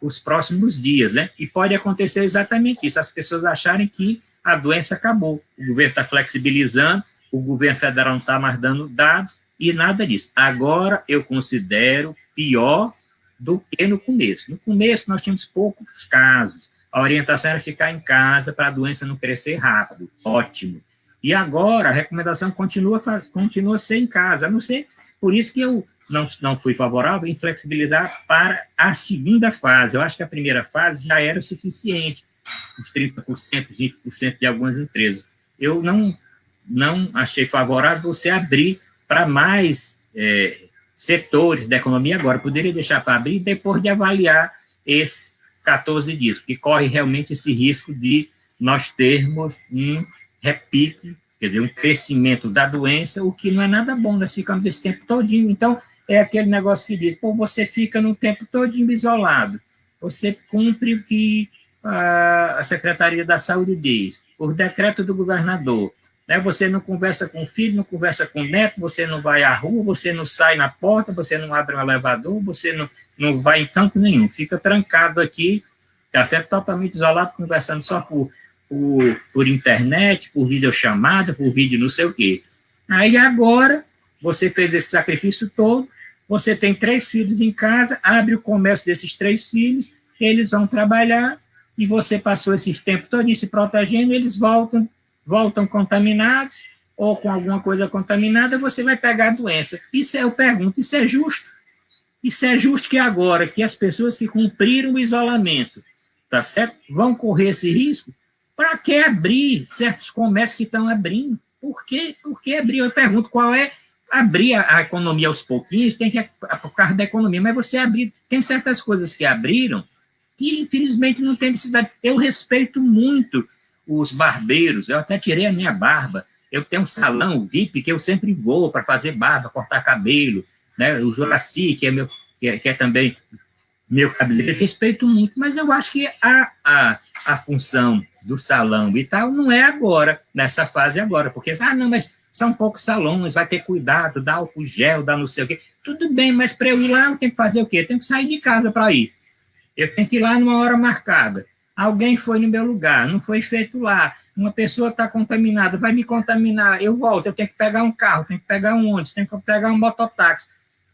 os próximos dias, né? E pode acontecer exatamente isso, as pessoas acharem que a doença acabou, o governo está flexibilizando, o governo federal não está mais dando dados, e nada disso. Agora eu considero pior do que no começo. No começo nós tínhamos poucos casos, a orientação era ficar em casa para a doença não crescer rápido, ótimo. E agora a recomendação continua a ser em casa, a não ser, por isso que eu não fui favorável em flexibilizar para a segunda fase. Eu acho que a primeira fase já era o suficiente, uns 30%, 20% de algumas empresas. Eu não achei favorável você abrir para mais setores da economia agora. Poderia deixar para abrir depois de avaliar esses 14 dias, porque corre realmente esse risco de nós termos um repique, quer dizer, um crescimento da doença, o que não é nada bom, nós ficamos esse tempo todinho. Então, é aquele negócio que diz, pô, você fica no tempo todinho isolado, você cumpre o que a Secretaria da Saúde diz, por decreto do governador, né? Você não conversa com o filho, não conversa com o neto, você não vai à rua, você não sai na porta, você não abre um elevador, você não vai em canto nenhum, fica trancado aqui, tá certo? Totalmente isolado, conversando só por internet, por videochamada, por vídeo não sei o quê. Aí agora, você fez esse sacrifício todo, você tem 3 filhos em casa, abre o comércio desses 3 filhos, eles vão trabalhar, e você passou esse tempo todo se protegendo, eles voltam contaminados, ou com alguma coisa contaminada, você vai pegar a doença. Eu pergunto, isso é justo? Isso é justo que agora, que as pessoas que cumpriram o isolamento, tá certo? Vão correr esse risco? Para que abrir certos comércios que estão abrindo? Por que abrir? Eu pergunto qual é abrir a economia aos pouquinhos, tem que por causa da economia, mas você abrir, tem certas coisas que abriram que infelizmente não tem necessidade. Eu respeito muito os barbeiros, eu até tirei a minha barba, eu tenho um salão VIP que eu sempre vou para fazer barba, cortar cabelo, né? O Juraci, que é também meu cabeleireiro, respeito muito, mas eu acho que a função do salão e tal não é agora, nessa fase agora, porque, não, mas são poucos salões, vai ter cuidado, dá álcool gel, dá não sei o quê, tudo bem, mas para eu ir lá eu tenho que fazer o quê? Eu tenho que sair de casa para ir, eu tenho que ir lá numa hora marcada, alguém foi no meu lugar, não foi feito lá, uma pessoa está contaminada, vai me contaminar, eu volto, eu tenho que pegar um carro, tenho que pegar um ônibus, tenho que pegar um mototáxi.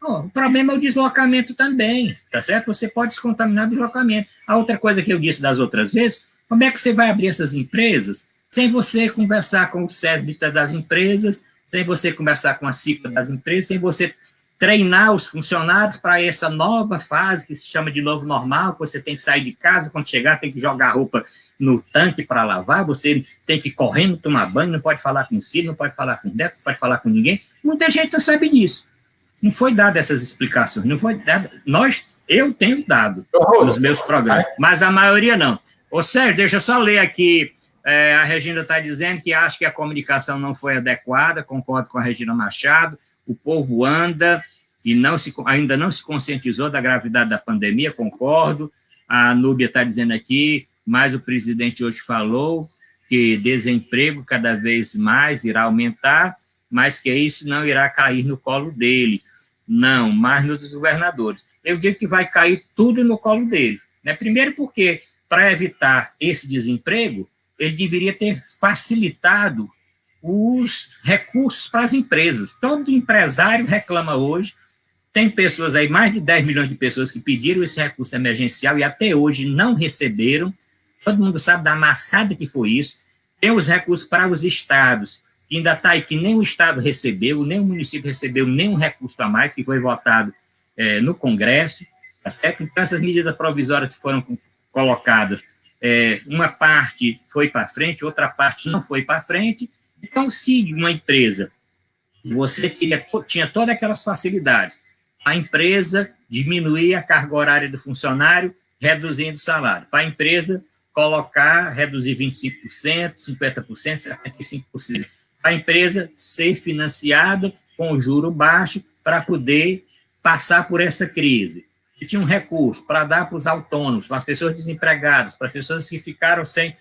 O problema é o deslocamento também, tá certo? Você pode se contaminar do deslocamento. A outra coisa que eu disse das outras vezes, como é que você vai abrir essas empresas sem você conversar com o CESBITA das empresas, sem você conversar com a CIPA das empresas, sem você treinar os funcionários para essa nova fase que se chama de novo normal, que você tem que sair de casa, quando chegar tem que jogar a roupa no tanque para lavar, você tem que ir correndo, tomar banho, não pode falar com o filho, não pode falar com o neto, não pode falar com ninguém. Muita gente não sabe disso. Não foi dado essas explicações, não foi dado. Eu tenho dado nos meus programas, mas a maioria não. Ô, Sérgio, deixa eu só ler aqui, a Regina está dizendo que acha que a comunicação não foi adequada, concordo com a Regina Machado, o povo anda e ainda não se conscientizou da gravidade da pandemia, concordo, a Núbia está dizendo aqui, mas o presidente hoje falou que desemprego cada vez mais irá aumentar, mas que isso não irá cair no colo dele. Não, mas nos governadores. Eu digo que vai cair tudo no colo dele. Né? Primeiro porque, para evitar esse desemprego, ele deveria ter facilitado os recursos para as empresas. Todo empresário reclama hoje, tem pessoas aí, mais de 10 milhões de pessoas que pediram esse recurso emergencial e até hoje não receberam. Todo mundo sabe da amassada que foi isso. Tem os recursos para os estados, que ainda está aí, que nem o Estado recebeu, nem o município recebeu nenhum recurso a mais, que foi votado no Congresso, tá certo? Então, essas medidas provisórias que foram colocadas, uma parte foi para frente, outra parte não foi para frente. Então, se uma empresa, você tinha todas aquelas facilidades, a empresa diminuir a carga horária do funcionário, reduzindo o salário. Para a empresa reduzir 25%, 50%, 75%. A empresa ser financiada com juro baixo para poder passar por essa crise. Se tinha um recurso para dar para os autônomos, para as pessoas desempregadas, para as pessoas que ficaram sem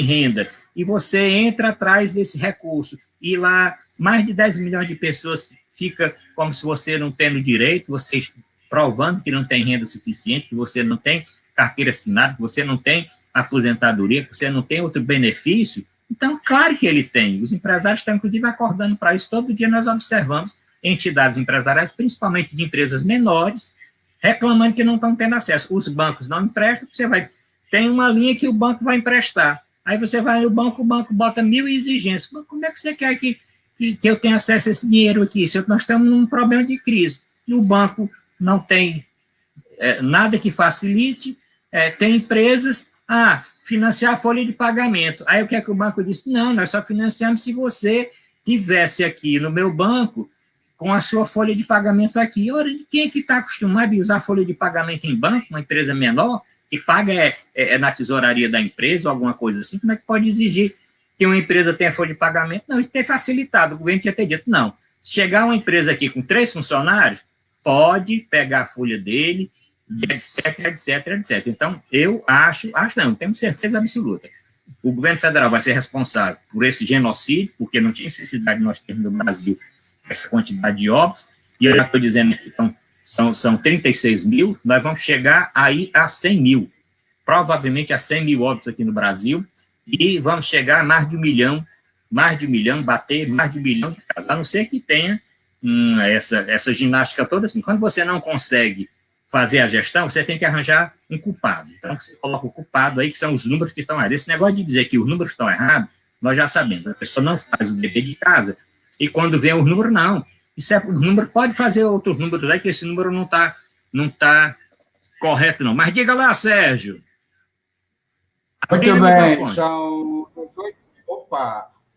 renda, e você entra atrás desse recurso, e lá mais de 10 milhões de pessoas fica como se você não tendo direito, você provando que não tem renda suficiente, que você não tem carteira assinada, que você não tem aposentadoria, que você não tem outro benefício. Então, claro que ele tem. Os empresários estão, inclusive, acordando para isso. Todo dia nós observamos entidades empresariais, principalmente de empresas menores, reclamando que não estão tendo acesso. Os bancos não emprestam, tem uma linha que o banco vai emprestar. Aí você vai no banco, o banco bota 1.000 exigências. Como é que você quer que eu tenha acesso a esse dinheiro aqui? Se nós estamos num problema de crise, e o banco não tem nada que facilite, tem empresas, financiar a folha de pagamento. Aí o que é que o banco disse? Não, nós só financiamos se você tivesse aqui no meu banco com a sua folha de pagamento aqui. Ora, quem é que está acostumado a usar folha de pagamento em banco, uma empresa menor, que paga na tesouraria da empresa ou alguma coisa assim? Como é que pode exigir que uma empresa tenha folha de pagamento? Não, isso tem facilitado. O governo tinha ter dito, não. Se chegar uma empresa aqui com 3 funcionários, pode pegar a folha dele, etc, etc, etc. Então, eu não, tenho certeza absoluta. O governo federal vai ser responsável por esse genocídio, porque não tinha necessidade de nós termos no Brasil essa quantidade de óbitos, e eu já estou dizendo que são 36 mil, nós vamos chegar aí a 100 mil, provavelmente a 100 mil óbitos aqui no Brasil, e vamos chegar a mais de 1 milhão, bater mais de 1 milhão de casos, a não ser que tenha essa ginástica toda assim. Quando você não consegue fazer a gestão, você tem que arranjar um culpado. Então, você coloca o culpado aí, que são os números que estão errados. Esse negócio de dizer que os números estão errados, nós já sabemos. A pessoa não faz o dever de casa, e quando vem os números, não. O número pode fazer outros números aí, que esse número não tá correto, não. Mas diga lá, Sérgio. Muito bem,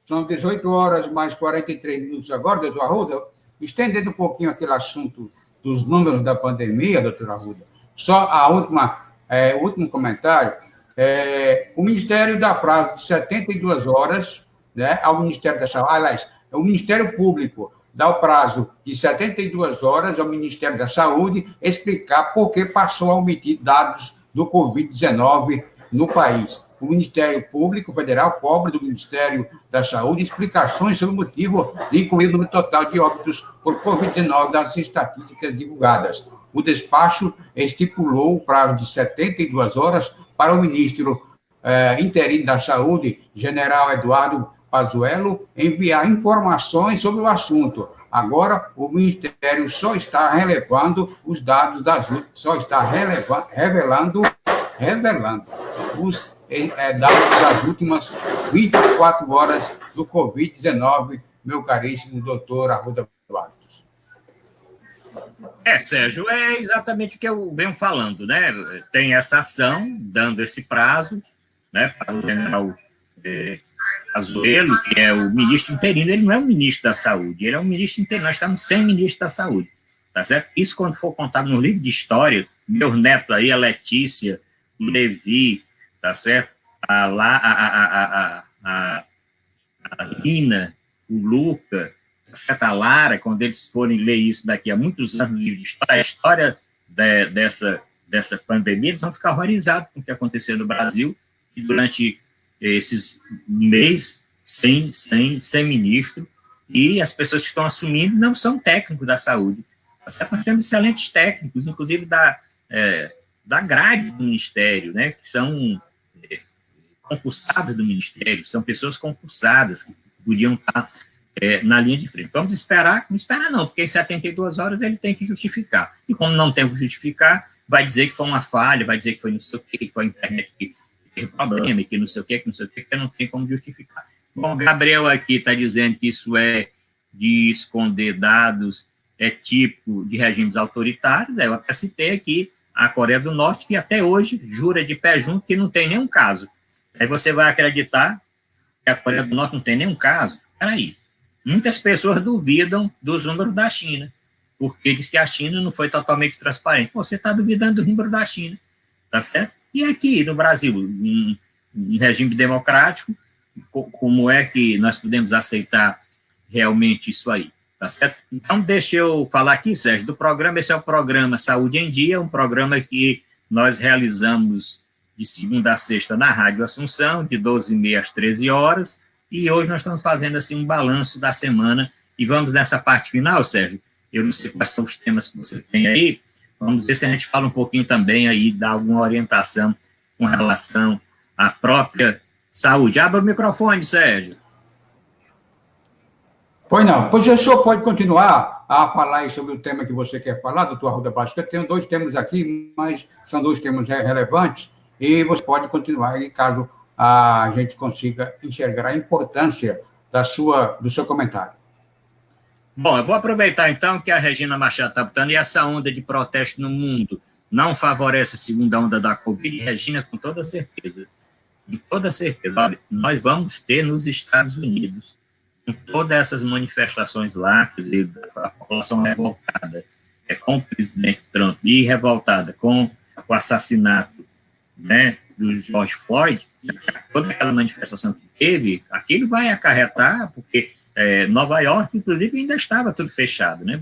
são 18 horas mais 43 minutos agora, doutor Arruda. Estendendo um pouquinho aquele assunto dos números da pandemia, doutor Arruda, só o último comentário, o Ministério dá prazo de 72 horas, né, ao Ministério da Saúde, aliás, o Ministério Público dá o prazo de 72 horas ao Ministério da Saúde explicar por que passou a omitir dados do Covid-19 no país. O Ministério Público Federal cobra do Ministério da Saúde explicações sobre o motivo de incluir o número total de óbitos por Covid-19 das estatísticas divulgadas. O despacho estipulou o prazo de 72 horas para o ministro interino da Saúde, general Eduardo Pazuello, enviar informações sobre o assunto. Agora, o Ministério só está relevando os dados revelando os dados das últimas 24 horas do Covid-19, meu caríssimo doutor Arruda Bastos. Sérgio, é exatamente o que eu venho falando, né? Tem essa ação, dando esse prazo, né, para o general Pazuello, que é o ministro interino. Ele não é o ministro da Saúde, ele é o ministro interino. Nós estamos sem ministro da Saúde, tá certo? Isso, quando for contado no livro de história, meus netos aí, a Letícia, o Levi, tá certo? A Lina, o Luca, a Lara, quando eles forem ler isso daqui a muitos anos no livro de história, a história dessa pandemia, eles vão ficar horrorizados com o que aconteceu no Brasil, e durante esses meses sem ministro, e as pessoas que estão assumindo não são técnicos da saúde. Nós temos excelentes técnicos, inclusive da grade do Ministério, né, que são concursados do Ministério, são pessoas concursadas, que podiam estar na linha de frente. Vamos esperar? Não esperar não, porque em 72 horas ele tem que justificar. E como não tem que justificar, vai dizer que foi uma falha, vai dizer que foi não sei o quê, que foi a internet que teve problema, que não sei o quê, que não tem como justificar. Bom, Gabriel aqui está dizendo que isso é de esconder dados, é tipo de regimes autoritários. Eu até citei aqui a Coreia do Norte, que até hoje jura de pé junto que não tem nenhum caso. Aí você vai acreditar que a Coreia do Norte não tem nenhum caso? Peraí. Muitas pessoas duvidam dos números da China, porque diz que a China não foi totalmente transparente. Você está duvidando do número da China, tá certo? E aqui no Brasil, em regime democrático, como é que nós podemos aceitar realmente isso aí, tá certo? Então, deixa eu falar aqui, Sérgio, do programa. Esse é o programa Saúde em Dia, um programa que nós realizamos de segunda a sexta na Rádio Assunção, de 12h30 às 13 horas, e hoje nós estamos fazendo assim um balanço da semana, e vamos nessa parte final, Sérgio. Eu não sei quais são os temas que você tem aí, vamos ver se a gente fala um pouquinho também aí, dá alguma orientação com relação à própria saúde. Abra o microfone, Sérgio. Pois não, pois o senhor pode continuar a falar aí sobre o tema que você quer falar, doutor Arruda Bastos. Eu tenho 2 temas aqui, mas são 2 temas relevantes, e você pode continuar aí, caso a gente consiga enxergar a importância do seu comentário. Bom, eu vou aproveitar, então, que a Regina Machado está botando, e essa onda de protesto no mundo não favorece a segunda onda da Covid, Regina, com toda certeza. Com toda certeza. Olha, nós vamos ter nos Estados Unidos, com todas essas manifestações lá, quer dizer, a população revoltada com o presidente Trump e revoltada com o assassinato, né, do George Floyd, toda aquela manifestação que teve, aquilo vai acarretar, porque Nova York, inclusive, ainda estava tudo fechado, né?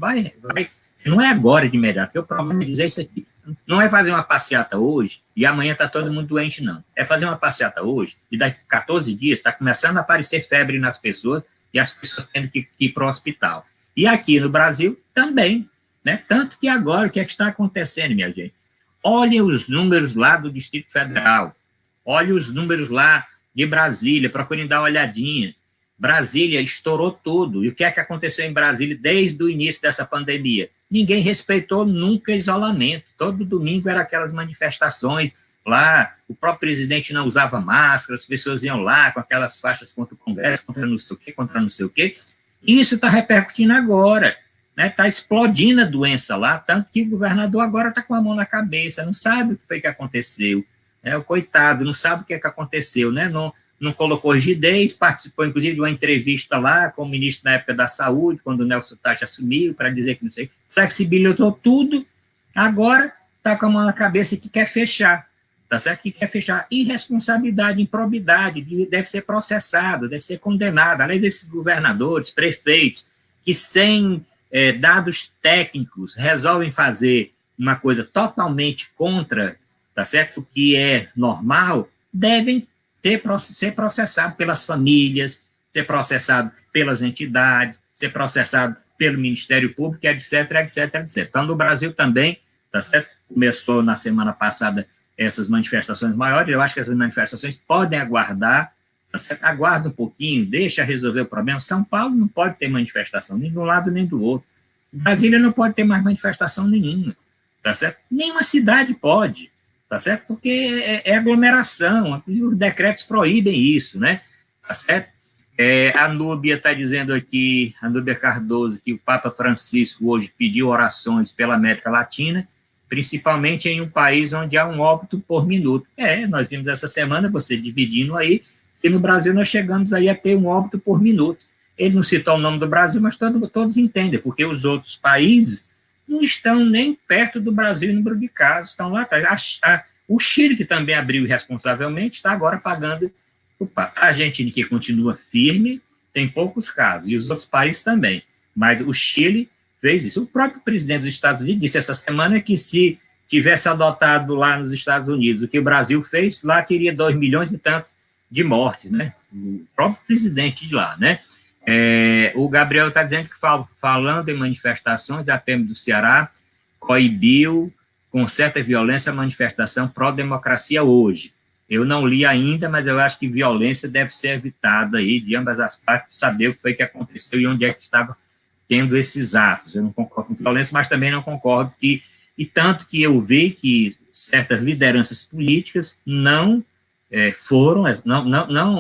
Não é agora de imediato, porque o problema é dizer isso aqui. Não é fazer uma passeata hoje e amanhã está todo mundo doente, não. É fazer uma passeata hoje e daqui a 14 dias está começando a aparecer febre nas pessoas e as pessoas tendo que ir para o hospital. E aqui no Brasil também, né? Tanto que agora, o que é que está acontecendo, minha gente? Olhem os números lá do Distrito Federal, olhem os números lá de Brasília, procurem dar uma olhadinha. Brasília estourou tudo. E o que é que aconteceu em Brasília desde o início dessa pandemia? Ninguém respeitou nunca isolamento. Todo domingo eram aquelas manifestações lá, o próprio presidente não usava máscara, as pessoas iam lá com aquelas faixas contra o Congresso, contra não sei o quê, contra não sei o quê. E isso está repercutindo agora, né? Está explodindo a doença lá, tanto que o governador agora está com a mão na cabeça, não sabe o que foi que aconteceu, né? O coitado não sabe o que é que aconteceu, né? Não colocou rigidez, participou, inclusive, de uma entrevista lá com o ministro na época da Saúde, quando o Nelson Taixa assumiu, para dizer que não sei, flexibilizou tudo, agora está com a mão na cabeça e que quer fechar, tá certo? Que quer fechar. Irresponsabilidade, improbidade, deve ser processado, deve ser condenado. Além desses governadores, prefeitos, que sem dados técnicos resolvem fazer uma coisa totalmente contra, tá certo? O que é normal, devem ser processado pelas famílias, ser processado pelas entidades, ser processado pelo Ministério Público, etc, etc, etc. Então, no Brasil também, tá certo? Começou na semana passada essas manifestações maiores, eu acho que essas manifestações podem aguardar, tá certo? Aguarda um pouquinho, deixa resolver o problema. São Paulo não pode ter manifestação, nem de um lado nem do outro. Brasília não pode ter mais manifestação nenhuma, tá certo? Nenhuma cidade pode, tá certo? Porque é aglomeração, os decretos proíbem isso, né? Tá certo? A Núbia está dizendo aqui, a Núbia Cardoso, que o Papa Francisco hoje pediu orações pela América Latina, principalmente em um país onde há um óbito por minuto. Nós vimos essa semana, você dividindo aí, que no Brasil nós chegamos aí a ter um óbito por minuto. Ele não citou o nome do Brasil, mas todos entendem, porque os outros países não estão nem perto do Brasil em número de casos, estão lá atrás. O Chile, que também abriu irresponsavelmente, está agora pagando o pato. A Argentina, que continua firme, tem poucos casos, e os outros países também. Mas o Chile fez isso. O próprio presidente dos Estados Unidos disse essa semana que se tivesse adotado lá nos Estados Unidos o que o Brasil fez, lá teria 2 milhões e tantos de mortes, né? O próprio presidente de lá, né? O Gabriel está dizendo que, falando em manifestações, a PM do Ceará coibiu com certa violência a manifestação pró-democracia hoje. Eu não li ainda, mas eu acho que violência deve ser evitada aí de ambas as partes, para saber o que foi que aconteceu e onde é que estava tendo esses atos. Eu não concordo com violência, mas também não concordo que, e tanto que eu vi que certas lideranças políticas não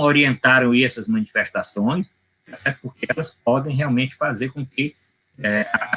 orientaram essas manifestações, porque elas podem realmente fazer com que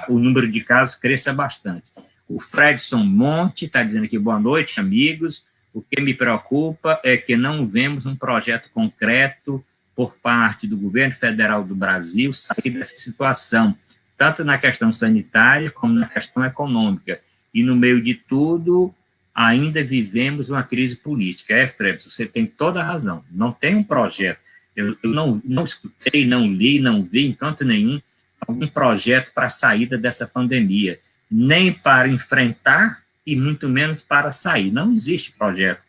o número de casos cresça bastante. O Fredson Monte está dizendo aqui, boa noite, amigos. O que me preocupa é que não vemos um projeto concreto por parte do governo federal do Brasil sair dessa situação, tanto na questão sanitária como na questão econômica. E, no meio de tudo, ainda vivemos uma crise política. Fredson, você tem toda a razão. Não tem um projeto. Eu não escutei, não li, não vi em canto nenhum algum projeto para a saída dessa pandemia, nem para enfrentar e muito menos para sair. Não existe projeto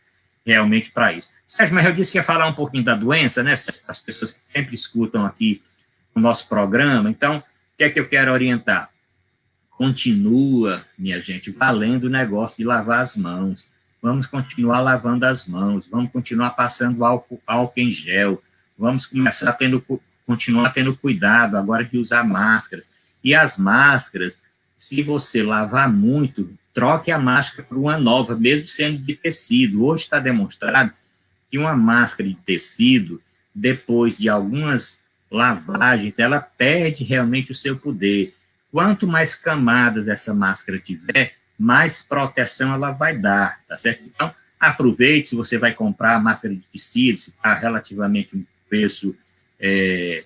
realmente para isso. Sérgio, mas eu disse que ia falar um pouquinho da doença, né? As pessoas que sempre escutam aqui o nosso programa. Então, o que é que eu quero orientar? Continua, minha gente, valendo o negócio de lavar as mãos. Vamos continuar lavando as mãos, vamos continuar passando álcool em gel, vamos continuar tendo cuidado agora de usar máscaras. E as máscaras, se você lavar muito, troque a máscara por uma nova, mesmo sendo de tecido. Hoje está demonstrado que uma máscara de tecido, depois de algumas lavagens, ela perde realmente o seu poder. Quanto mais camadas essa máscara tiver, mais proteção ela vai dar, tá certo? Então, aproveite, se você vai comprar máscara de tecido, se está relativamente um preço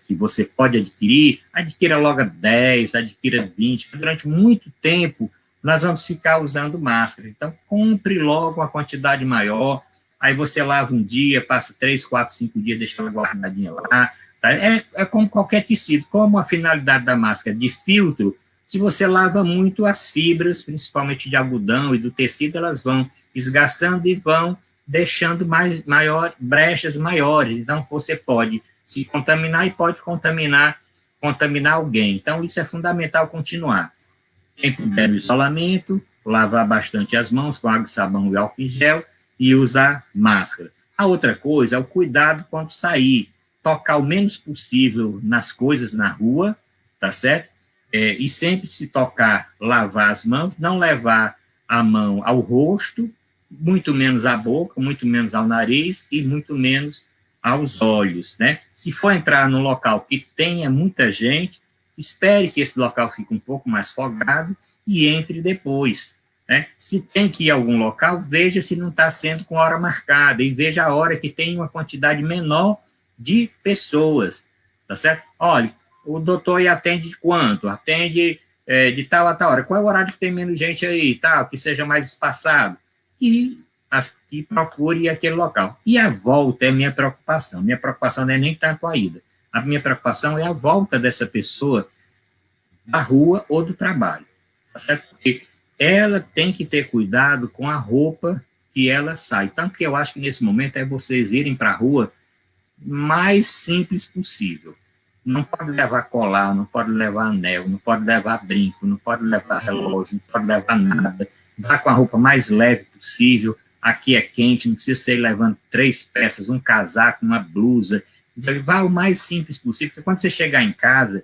que você pode adquirir, adquira logo 10, adquira 20, durante muito tempo nós vamos ficar usando máscara. Então, compre logo uma quantidade maior, aí você lava um dia, passa 3, 4, 5 dias, deixa ela guardadinha lá. Tá? É como qualquer tecido, como a finalidade da máscara de filtro, se você lava muito as fibras, principalmente de algodão e do tecido, elas vão esgaçando e vão deixando brechas maiores. Então, você pode se contaminar e pode contaminar alguém. Então, isso é fundamental continuar. Quem puder no isolamento, lavar bastante as mãos com água, sabão e álcool em gel e usar máscara. A outra coisa é o cuidado quando sair, tocar o menos possível nas coisas na rua, tá certo? E sempre se tocar, lavar as mãos, não levar a mão ao rosto, muito menos à boca, muito menos ao nariz e muito menos aos olhos, né? Se for entrar num local que tenha muita gente, espere que esse local fique um pouco mais folgado e entre depois, né? Se tem que ir a algum local, veja se não está sendo com hora marcada e veja a hora que tem uma quantidade menor de pessoas, tá certo? Olha, o doutor aí atende de quanto? Atende de tal a tal hora. Qual é o horário que tem menos gente aí, tal, que seja mais espaçado? Que procure aquele local. E a volta é minha preocupação. Minha preocupação não é nem tanto a ida. A minha preocupação é a volta dessa pessoa da rua ou do trabalho. Tá certo? Porque ela tem que ter cuidado com a roupa que ela sai. Tanto que eu acho que nesse momento é vocês irem para a rua mais simples possível. Não pode levar colar, não pode levar anel, não pode levar brinco, não pode levar relógio, não pode levar nada. Vá com a roupa mais leve possível. Aqui é quente, não precisa ser levando 3 peças, um casaco, uma blusa. Vá o mais simples possível, porque quando você chegar em casa,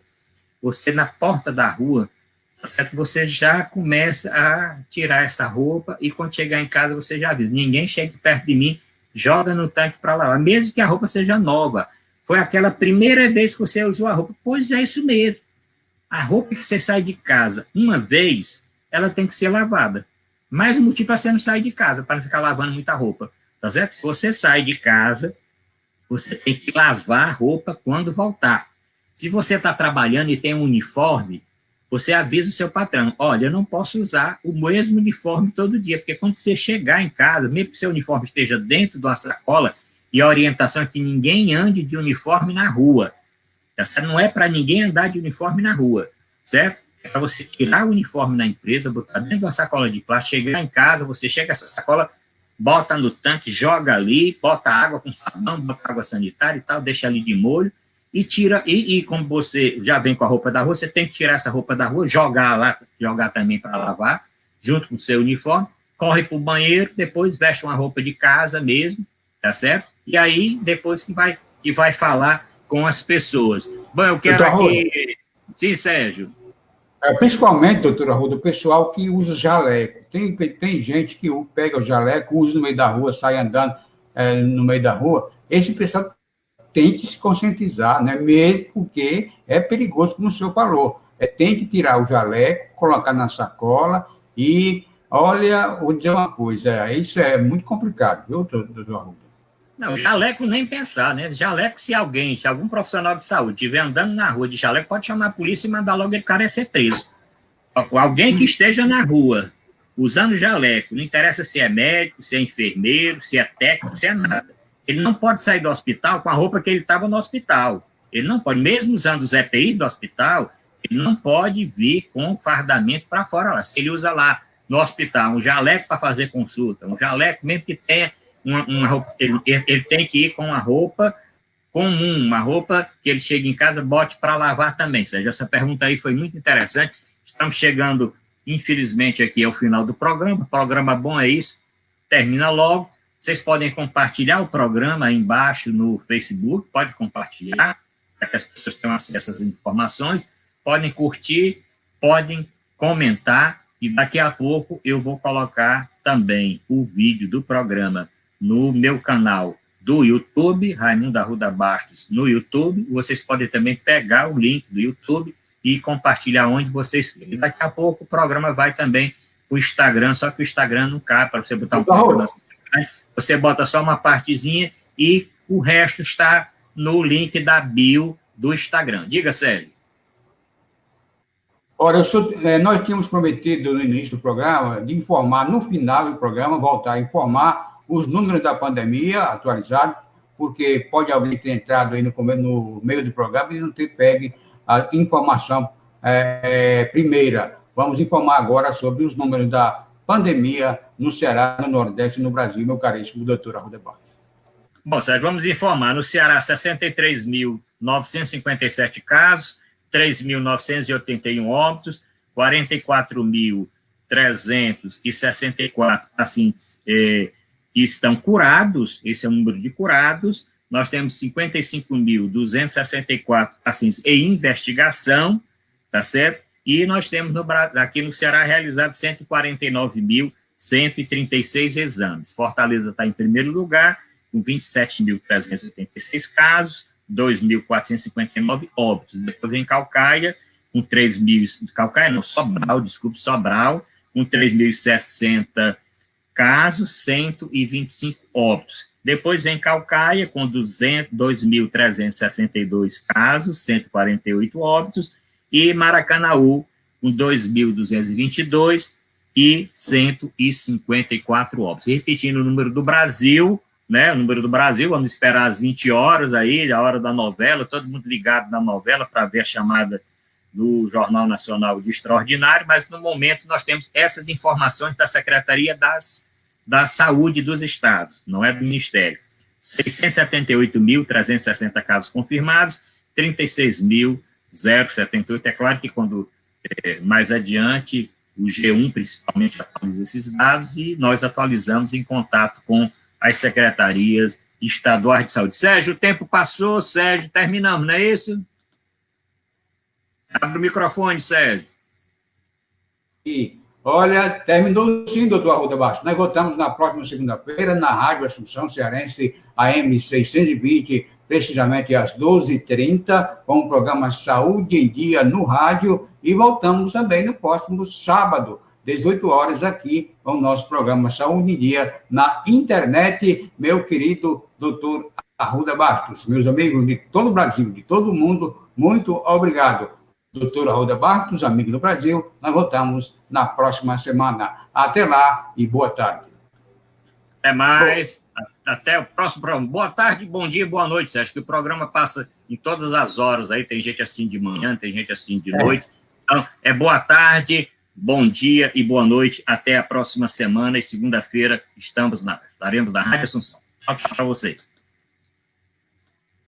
você na porta da rua, você já começa a tirar essa roupa e quando chegar em casa você já avisa, ninguém chega perto de mim, joga no tanque para lavar, mesmo que a roupa seja nova. Foi aquela primeira vez que você usou a roupa. Pois é isso mesmo. A roupa que você sai de casa uma vez, ela tem que ser lavada. Mais um motivo para você não sair de casa, para não ficar lavando muita roupa. Tá certo? Se você sai de casa, você tem que lavar a roupa quando voltar. Se você está trabalhando e tem um uniforme, você avisa o seu patrão, olha, eu não posso usar o mesmo uniforme todo dia, porque quando você chegar em casa, mesmo que o seu uniforme esteja dentro de uma sacola, e a orientação é que ninguém ande de uniforme na rua. Essa não é para ninguém andar de uniforme na rua, certo? É para você tirar o uniforme na empresa, botar dentro de uma sacola de plástico, chegar em casa, você chega essa sacola, bota no tanque, joga ali, bota água com sabão, bota água sanitária e tal, deixa ali de molho, e tira, e como você já vem com a roupa da rua, você tem que tirar essa roupa da rua, jogar também para lavar, junto com o seu uniforme, corre para o banheiro, depois veste uma roupa de casa mesmo, tá certo? E aí, depois que vai falar com as pessoas. Bom, eu quero aqui... Sim, Sérgio. Principalmente, doutora Arruda, o pessoal que usa jaleco. Tem gente que pega o jaleco, usa no meio da rua, sai andando no meio da rua. Esse pessoal tem que se conscientizar, né? Mesmo porque é perigoso, como o senhor falou. Tem que tirar o jaleco, colocar na sacola e, olha, vou dizer uma coisa, isso é muito complicado, viu, doutor Arruda? Não, jaleco nem pensar, né? Jaleco, se algum profissional de saúde estiver andando na rua de jaleco, pode chamar a polícia e mandar logo ele cara ser preso. Alguém que esteja na rua usando jaleco, não interessa se é médico, se é enfermeiro, se é técnico, se é nada. Ele não pode sair do hospital com a roupa que ele estava no hospital. Ele não pode, mesmo usando os EPIs do hospital, ele não pode vir com fardamento para fora lá. Se ele usa lá no hospital um jaleco para fazer consulta, um jaleco mesmo que tenha uma roupa, ele tem que ir com uma roupa comum, uma roupa que ele chega em casa, bote para lavar também. Ou seja, essa pergunta aí foi muito interessante. Estamos chegando, infelizmente, aqui ao final do programa. O programa bom é isso, termina logo. Vocês podem compartilhar o programa aí embaixo no Facebook, pode compartilhar, para que as pessoas tenham acesso às informações, podem curtir, podem comentar, e daqui a pouco eu vou colocar também o vídeo do programa no meu canal do YouTube, Raimundo Arruda Bastos, no YouTube. Vocês podem também pegar o link do YouTube e compartilhar onde vocês querem. Daqui a pouco o programa vai também o Instagram, só que o Instagram não cabe para você botar um pouco. Você bota só uma partezinha e o resto está no link da bio do Instagram. Diga, Sérgio. Ora, nós tínhamos prometido no início do programa de informar, no final do programa, voltar a informar os números da pandemia atualizados, porque pode alguém ter entrado aí no meio do programa e não ter pegue a informação primeira. Vamos informar agora sobre os números da pandemia no Ceará, no Nordeste e no Brasil, meu caríssimo doutor Arruda Bartos. Bom, Sérgio, vamos informar. No Ceará, 63.957 casos, 3.981 óbitos, 44.364 pacientes que estão curados, esse é o número de curados. Nós temos 55.264 pacientes em investigação, tá certo? E nós temos aqui no Ceará realizado 149.136 exames. Fortaleza está em primeiro lugar, com 27.386 casos, 2.459 óbitos. Depois vem Caucaia, com 3.000... Caucaia não, Sobral, com 3.060 casos, 125 óbitos. Depois vem Caucaia, com 2.362 casos, 148 óbitos, e Maracanaú, com 2.222 e 154 óbitos. Repetindo o número do Brasil, né? O número do Brasil, vamos esperar às 20 horas aí, a hora da novela, todo mundo ligado na novela para ver a chamada do Jornal Nacional de Extraordinário, mas no momento nós temos essas informações da Secretaria da Saúde dos Estados, não é do Ministério. 678.360 casos confirmados, 36.078. É claro que quando mais adiante, o G1 principalmente atualiza esses dados e nós atualizamos em contato com as secretarias estaduais de saúde. Sérgio, o tempo passou, Sérgio, terminamos, não é isso? Abre o microfone, Sérgio. E, olha, terminou sim, doutor Arruda Bartos. Nós voltamos na próxima segunda-feira na Rádio Assunção Cearense, AM 620, precisamente às 12h30, com o programa Saúde em Dia no rádio, e voltamos também no próximo sábado, 18 horas, aqui, com o nosso programa Saúde em Dia, na internet, meu querido doutor Arruda Bartos. Meus amigos de todo o Brasil, de todo o mundo, muito obrigado. Doutor Arruda Bartos, amigo do Brasil, nós voltamos na próxima semana. Até lá e boa tarde. Até mais. Até o próximo programa. Boa tarde, bom dia, boa noite, Sérgio. Acho que o programa passa em todas as horas aí. Tem gente assim de manhã, tem gente assim de noite. Então, boa tarde, bom dia e boa noite. Até a próxima semana e segunda-feira estaremos na Rádio Assunção. Tchau para vocês.